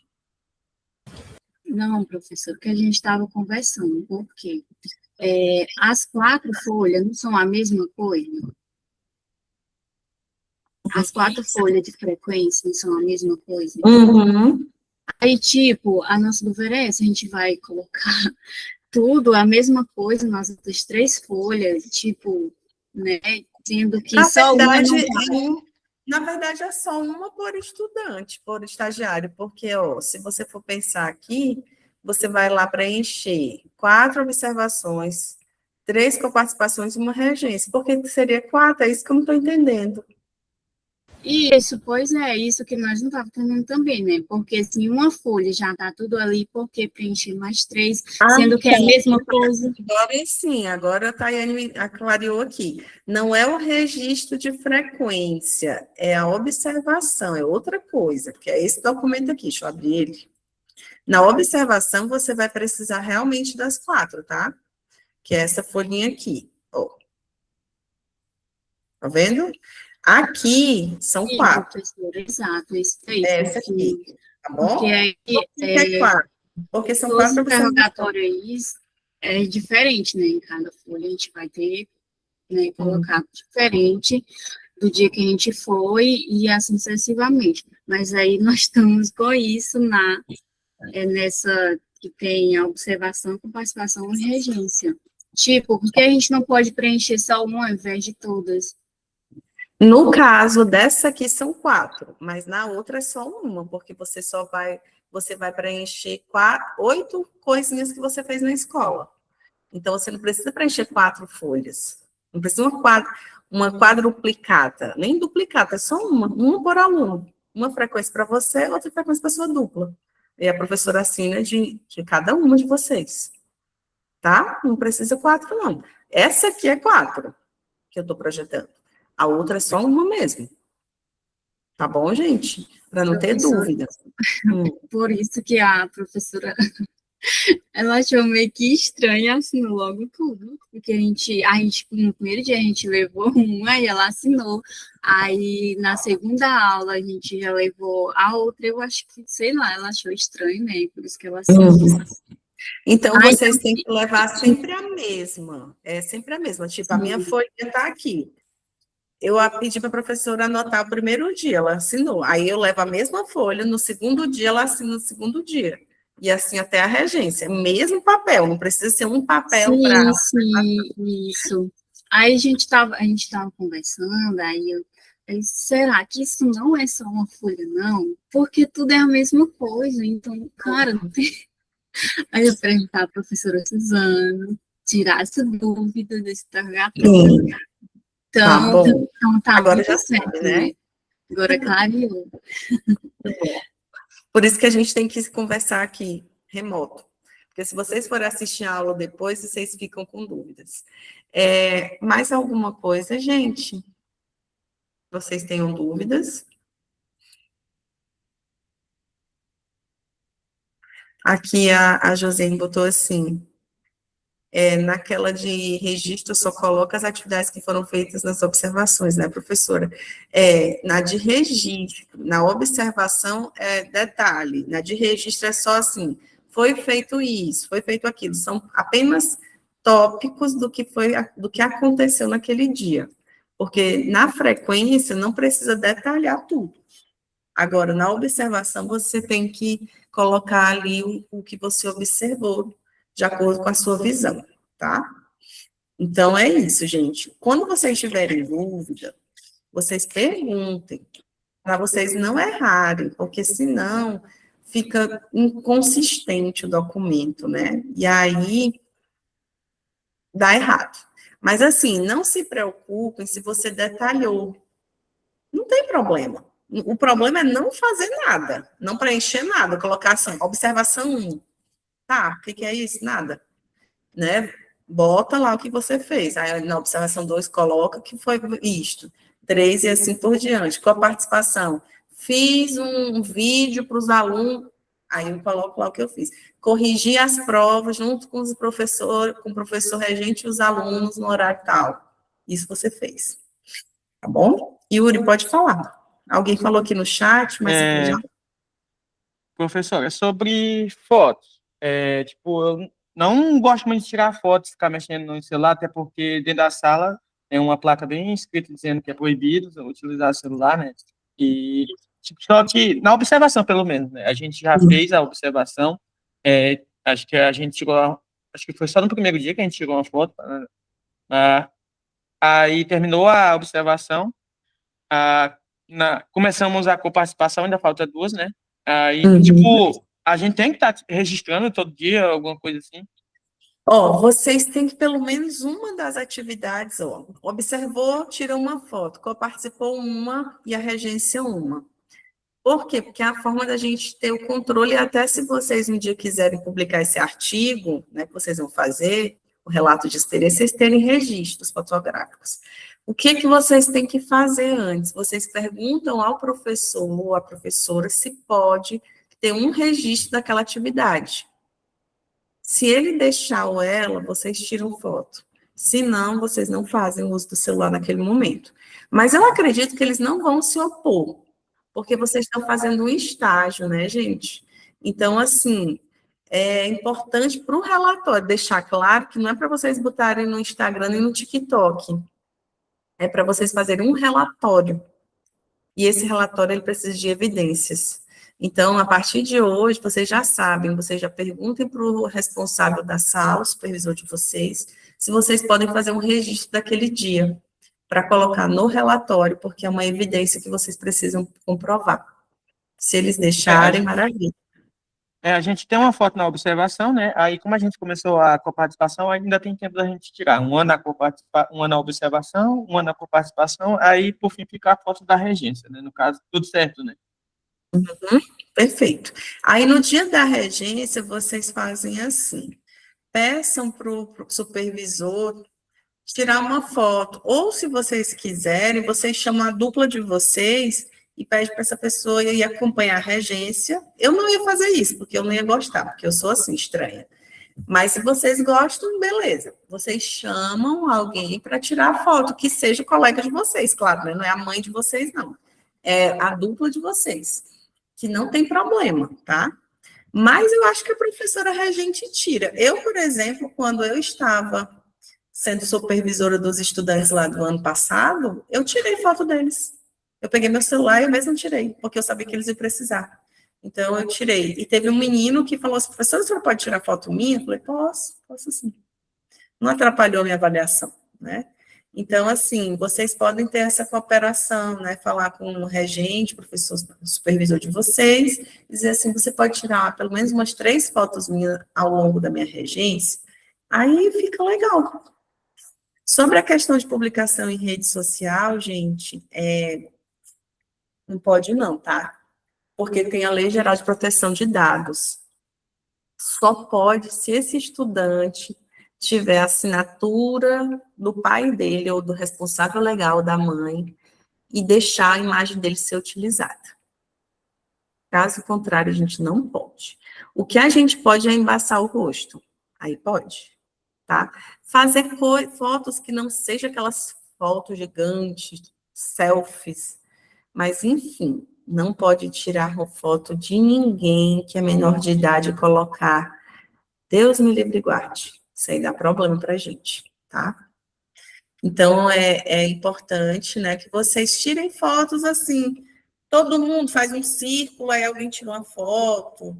Não, professor, que a gente estava conversando, porque as 4 folhas não são a mesma coisa? As 4 folhas de frequência não são a mesma coisa? Uhum. Aí, tipo, a nossa dúvida é se a gente vai colocar tudo a mesma coisa nas outras 3 folhas, tipo, né, sendo que só uma não vai. Na verdade, é só uma por estudante, por estagiário, porque, ó, se você for pensar aqui, você vai lá preencher 4 observações, 3 coparticipações e uma regência. Por que seria 4? É isso que eu não estou entendendo. Isso, pois é, isso que nós não estávamos entendendo também, né? Porque assim, uma folha já está tudo ali, por que preencher mais 3, sendo que é a mesma coisa? Agora sim, agora a Tayane aclarou aqui. Não é o registro de frequência, é a observação, é outra coisa, que é esse documento aqui, deixa eu abrir ele. Na observação, você vai precisar realmente das 4, tá? Que é essa folhinha aqui, ó. Tá vendo? Aqui são 4. Professora, exato, isso aí. Essa aqui, tá bom? Porque aí, Por que é 4? Porque são 4 observações. interrogatórios é diferente, né? Em cada folha a gente vai ter, né, colocar diferente do dia que a gente foi e assim sucessivamente. Mas aí nós estamos com isso nessa que tem a observação com participação e regência. Tipo, porque a gente não pode preencher só uma ao invés de todas? No caso dessa aqui são 4, mas na outra é só uma, porque você vai preencher 8 coisinhas que você fez na escola. Então, você não precisa preencher 4 folhas. Não precisa uma quadruplicata, nem duplicata, é só uma por aluno. Uma frequência para você, outra frequência para sua dupla. E a professora assina de cada uma de vocês. Tá? Não precisa 4, não. Essa aqui é 4, que eu estou projetando. A outra é só uma mesmo. Tá bom, gente? Para não ter dúvida. Por isso que a professora, ela achou meio que estranho, assinou logo tudo. Porque a gente, no primeiro dia a gente levou uma e ela assinou. Aí, na segunda aula, a gente já levou a outra. Eu acho que, sei lá, ela achou estranho, né? Por isso que ela assinou. Então, Ai, vocês têm que levar sempre a mesma. É sempre a mesma. Tipo, a minha folha está aqui. Eu pedi para a professora anotar o primeiro dia, ela assinou. Aí eu levo a mesma folha, no segundo dia ela assina no segundo dia. E assim até a regência. Mesmo papel, não precisa ser um papel para... sim, isso. Aí a gente tava conversando, será que isso não é só uma folha, não? Porque tudo é a mesma coisa, então, cara, não tem... Aí eu perguntar à professora Suzana, tirar essa dúvida desse interrogatório. Tá bom. Então tá Agora muito já certo, sabe, né? Agora clareou. Por isso que a gente tem que conversar aqui, remoto. Porque se vocês forem assistir a aula depois, vocês ficam com dúvidas. Mais alguma coisa, gente? Vocês tenham dúvidas? Aqui a Josene botou assim, naquela de registro só coloca as atividades que foram feitas nas observações, né, professora? Na de registro, na observação é detalhe, na de registro é só assim, foi feito isso, foi feito aquilo, são apenas tópicos do que aconteceu naquele dia, porque na frequência não precisa detalhar tudo. Agora, na observação, você tem que colocar ali o que você observou, de acordo com a sua visão, tá? Então, é isso, gente. Quando vocês tiverem dúvida, vocês perguntem, para vocês não errarem, porque senão fica inconsistente o documento, né? E aí, dá errado. Mas, assim, não se preocupem se você detalhou. Não tem problema. O problema é não fazer nada, não preencher nada, colocar assim, observação 1. Tá, o que é isso? Nada. Né? Bota lá o que você fez. Aí na observação 2, coloca que foi isto. 3 e assim por diante. Com a participação. Fiz um vídeo para os alunos, aí eu coloco lá o que eu fiz. Corrigi as provas junto com o professor regente e os alunos no horário tal. Isso você fez. Tá bom? Yuri, pode falar. Alguém falou aqui no chat, mas já... Professora, sobre fotos. Tipo, eu não gosto muito de tirar fotos, ficar mexendo no celular, até porque dentro da sala tem uma placa bem escrita dizendo que é proibido utilizar celular, né? E tipo, só que na observação, pelo menos, né? A gente já fez a observação. Acho que a gente tirou, acho que foi só no primeiro dia que a gente tirou uma foto. Aí terminou a observação. Começamos a coparticipação, ainda falta 2, né? Aí, tipo, a gente tem que estar registrando todo dia, alguma coisa assim. Vocês têm que, pelo menos uma das atividades, observou, tira uma foto, coparticipou uma e a regência uma. Por quê? Porque é a forma da gente ter o controle, até se vocês um dia quiserem publicar esse artigo, né, que vocês vão fazer, o relato de experiência, vocês terem registros fotográficos. O que vocês têm que fazer antes? Vocês perguntam ao professor ou à professora se pode ter um registro daquela atividade. Se ele deixar ou ela, vocês tiram foto. Se não, vocês não fazem uso do celular naquele momento. Mas eu acredito que eles não vão se opor, porque vocês estão fazendo um estágio, né, gente? Então, assim, é importante para o relatório deixar claro que não é para vocês botarem no Instagram nem no TikTok. É para vocês fazerem um relatório. E esse relatório, ele precisa de evidências. Então, a partir de hoje, vocês já sabem, vocês já perguntem para o responsável da sala, o supervisor de vocês, se vocês podem fazer um registro daquele dia, para colocar no relatório, porque é uma evidência que vocês precisam comprovar. Se eles deixarem, maravilha. A gente tem uma foto na observação, né? Aí, como a gente começou a coparticipação, ainda tem tempo da gente tirar uma na observação, uma na coparticipação, aí, por fim, fica a foto da regência, né? No caso, tudo certo, né? Perfeito. Aí, no dia da regência, vocês fazem assim, peçam para o supervisor tirar uma foto, ou se vocês quiserem, vocês chamam a dupla de vocês e pede para essa pessoa ir acompanhar a regência. Eu não ia fazer isso, porque eu não ia gostar, porque eu sou assim, estranha. Mas se vocês gostam, beleza. Vocês chamam alguém para tirar a foto, que seja o colega de vocês, claro, né? Não é a mãe de vocês, não. É a dupla de vocês, que não tem problema, tá? Mas eu acho que a professora regente tira. Eu, por exemplo, quando eu estava sendo supervisora dos estudantes lá do ano passado, eu tirei foto deles. Eu peguei meu celular e eu mesmo tirei, porque eu sabia que eles iam precisar. Então, eu tirei. E teve um menino que falou assim, professora, a senhora pode tirar foto minha? Eu falei, posso sim. Não atrapalhou a minha avaliação, né? Então, assim, vocês podem ter essa cooperação, né? Falar com o regente, professor, supervisor de vocês, dizer assim, você pode tirar pelo menos umas 3 fotos minhas ao longo da minha regência, aí fica legal. Sobre a questão de publicação em rede social, gente, não pode não, tá? Porque tem a Lei Geral de Proteção de Dados. Só pode se esse estudante tiver a assinatura do pai dele ou do responsável legal da mãe e deixar a imagem dele ser utilizada. Caso contrário, a gente não pode. O que a gente pode é embaçar o rosto. Aí pode, tá? Fazer fotos que não sejam aquelas fotos gigantes, selfies, mas, enfim, não pode tirar uma foto de ninguém que é menor de idade e colocar Deus me livre e guarde. Isso aí dá problema pra gente, tá? Então, é importante, né, que vocês tirem fotos assim. Todo mundo faz um círculo, aí alguém tira uma foto.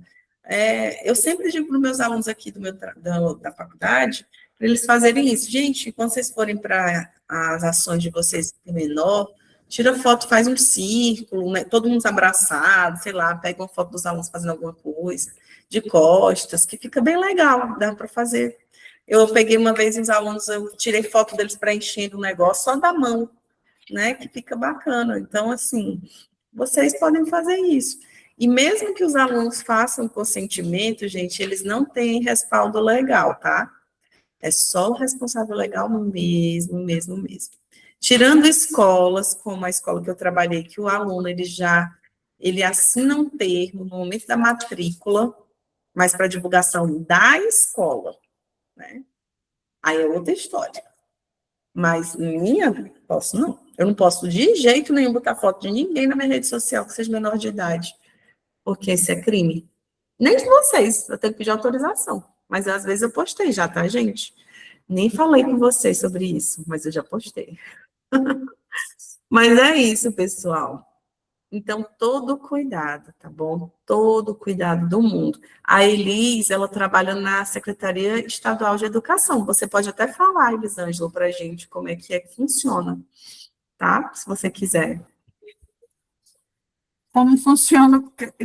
Eu sempre digo para os meus alunos aqui da faculdade, para eles fazerem isso. Gente, quando vocês forem para as ações de vocês menor, tira foto, faz um círculo, né, todo mundo abraçado, sei lá, pega uma foto dos alunos fazendo alguma coisa, de costas, que fica bem legal, dá para fazer. Eu peguei uma vez os alunos, eu tirei foto deles preenchendo o negócio só da mão, né, que fica bacana. Então, assim, vocês podem fazer isso. E mesmo que os alunos façam consentimento, gente, eles não têm respaldo legal, tá? É só o responsável legal mesmo. Tirando escolas, como a escola que eu trabalhei, que o aluno, ele assina um termo no momento da matrícula, mas para divulgação da escola, né? Aí é outra história. Mas minha, posso não. Eu não posso de jeito nenhum botar foto de ninguém na minha rede social que seja menor de idade, porque isso é crime. Nem de vocês, eu tenho que pedir autorização. Mas às vezes eu postei já, tá, gente? Nem falei com vocês sobre isso, mas eu já postei. Mas é isso, pessoal. Então, todo cuidado, tá bom? Todo cuidado do mundo. A Elis, ela trabalha na Secretaria Estadual de Educação. Você pode até falar, Elisângela, para a gente como é que funciona, tá? Se você quiser. Como funciona?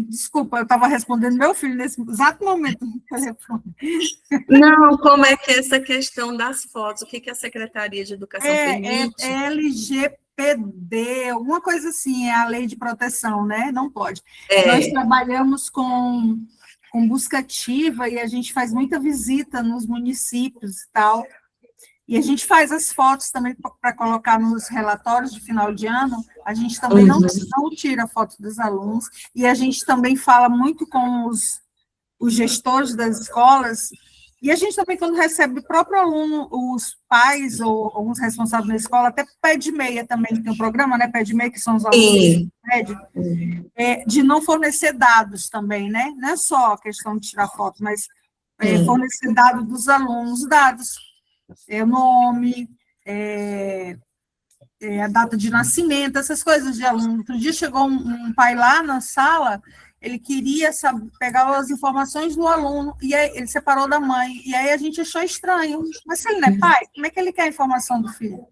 Desculpa, eu estava respondendo meu filho nesse exato momento no telefone. Não, como é que é essa questão das fotos? O que a Secretaria de Educação permite? É LGPD, alguma coisa assim, é a lei de proteção, né? Não pode. Nós trabalhamos com busca ativa e a gente faz muita visita nos municípios e tal. E a gente faz as fotos também para colocar nos relatórios de final de ano. A gente também não tira foto dos alunos. E a gente também fala muito com os gestores das escolas. E a gente também, quando recebe o próprio aluno, os pais ou alguns responsáveis da escola, até pé de meia também, que tem um programa, né? Pé de meia, que são os alunos médios, de não fornecer dados também, né? Não é só a questão de tirar foto, mas fornecer dados dos alunos, dados. O nome, a data de nascimento, essas coisas de aluno. Outro dia chegou um pai lá na sala, ele queria pegar as informações do aluno, e aí ele separou da mãe, e aí a gente achou estranho. Mas se ele não é pai, como é que ele quer a informação do filho?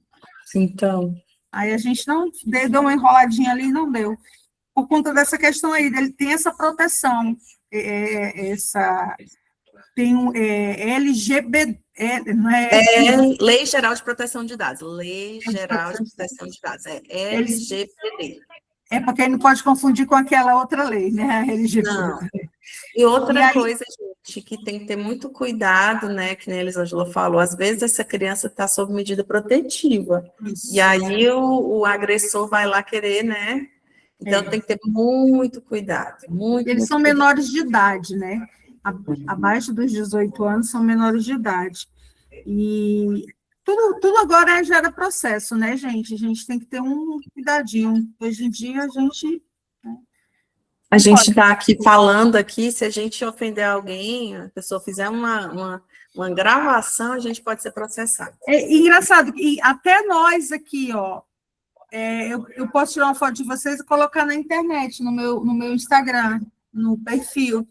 Então. Aí a gente não deu uma enroladinha ali e não deu. Por conta dessa questão aí, ele tem essa proteção, tem um LGBT, não é? Lei Geral de Proteção de Dados. Lei Geral de Proteção de Dados. É LGPD. É porque ele não pode confundir com aquela outra lei, né? A LGBT. Não. E outra coisa, gente, que tem que ter muito cuidado, né? Que nem a Elisângela falou, às vezes essa criança está sob medida protetiva. Isso. E aí o agressor vai lá querer, né? Então tem que ter muito cuidado. Eles são menores de idade, né? Abaixo dos 18 anos são menores de idade. E tudo agora gera processo, né, gente? A gente tem que ter um cuidadinho. Hoje em dia, a gente A gente está aqui falando aqui, se a gente ofender alguém, a pessoa fizer uma gravação, a gente pode ser processado. É engraçado, e até nós aqui, ó, eu posso tirar uma foto de vocês e colocar na internet, no meu Instagram, no perfil.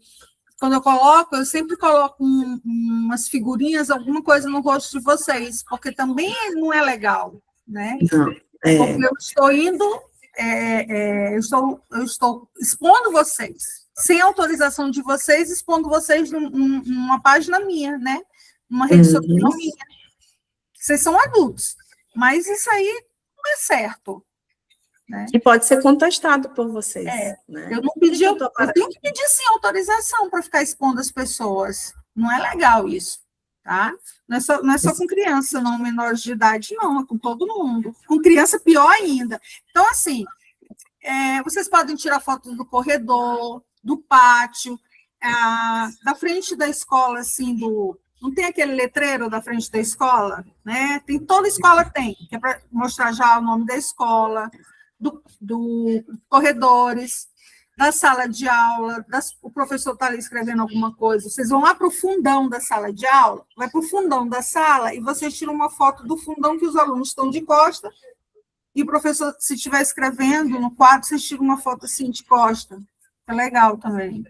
Quando eu coloco, eu sempre coloco umas figurinhas, alguma coisa no rosto de vocês, porque também não é legal, né? Não, Porque eu estou indo, eu estou expondo vocês, sem autorização de vocês, expondo vocês numa página minha, né? Uma rede social minha. Vocês são adultos, mas isso aí não é certo. Né? E pode ser contestado por vocês. Né? Eu não pedi, eu tenho que pedir sim autorização para ficar expondo as pessoas. Não é legal isso, tá? Não é só com criança, não, menores de idade, não, é com todo mundo. Com criança, pior ainda. Então, assim, vocês podem tirar fotos do corredor, do pátio, da frente da escola, assim, não tem aquele letreiro da frente da escola, né? Toda escola tem, que é para mostrar já o nome da escola, do corredores, da sala de aula, o professor está ali escrevendo alguma coisa, vocês vão lá para o fundão da sala de aula, vai para o fundão da sala e vocês tiram uma foto do fundão que os alunos estão de costa, e o professor, se estiver escrevendo no quadro, vocês tiram uma foto assim de costa. É legal também.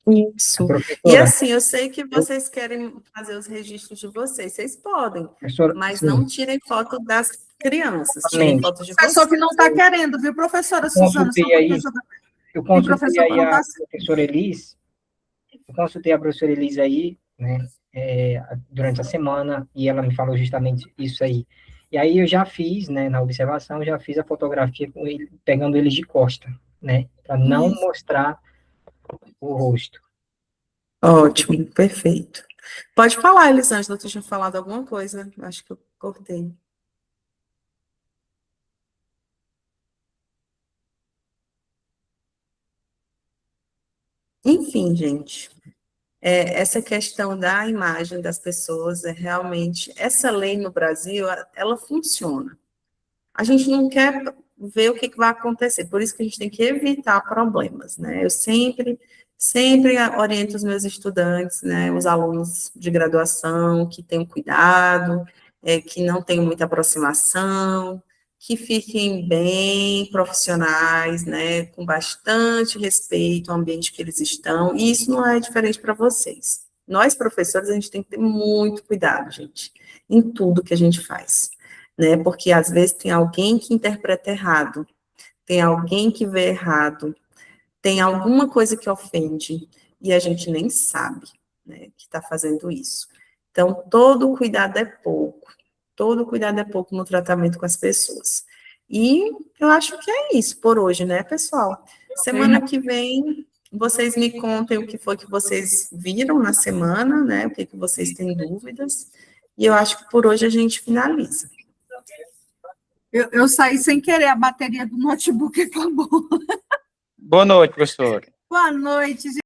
Isso. E assim, eu sei que vocês querem fazer os registros de vocês podem, mas não tirem foto das crianças, tirem foto de vocês. Só que não está querendo, viu, professora Suzana? Eu consultei aí a professora Elis, aí, né, durante a semana, e ela me falou justamente isso aí. E aí eu já fiz, né, na observação, já fiz a fotografia com ele, pegando eles de costa, né, para não mostrar o rosto. Ótimo, perfeito. Pode falar, Elisângela, tu tinha falado alguma coisa, acho que eu cortei. Enfim, gente, essa questão da imagem das pessoas realmente, essa lei no Brasil, ela funciona. A gente não quer ver o que vai acontecer, por isso que a gente tem que evitar problemas, né? Eu sempre oriento os meus estudantes, né, os alunos de graduação, que tenham cuidado, que não tenham muita aproximação, que fiquem bem profissionais, né, com bastante respeito ao ambiente que eles estão, e isso não é diferente para vocês. Nós, professores, a gente tem que ter muito cuidado, gente, em tudo que a gente faz, né, porque às vezes tem alguém que interpreta errado, tem alguém que vê errado, tem alguma coisa que ofende, e a gente nem sabe, né, que está fazendo isso. Então, todo cuidado é pouco no tratamento com as pessoas. E eu acho que é isso por hoje, né, pessoal? Semana que vem, vocês me contem o que foi que vocês viram na semana, né, o que vocês têm dúvidas, e eu acho que por hoje a gente finaliza. Eu saí sem querer, a bateria do notebook acabou. Boa noite, professora. Boa noite, gente.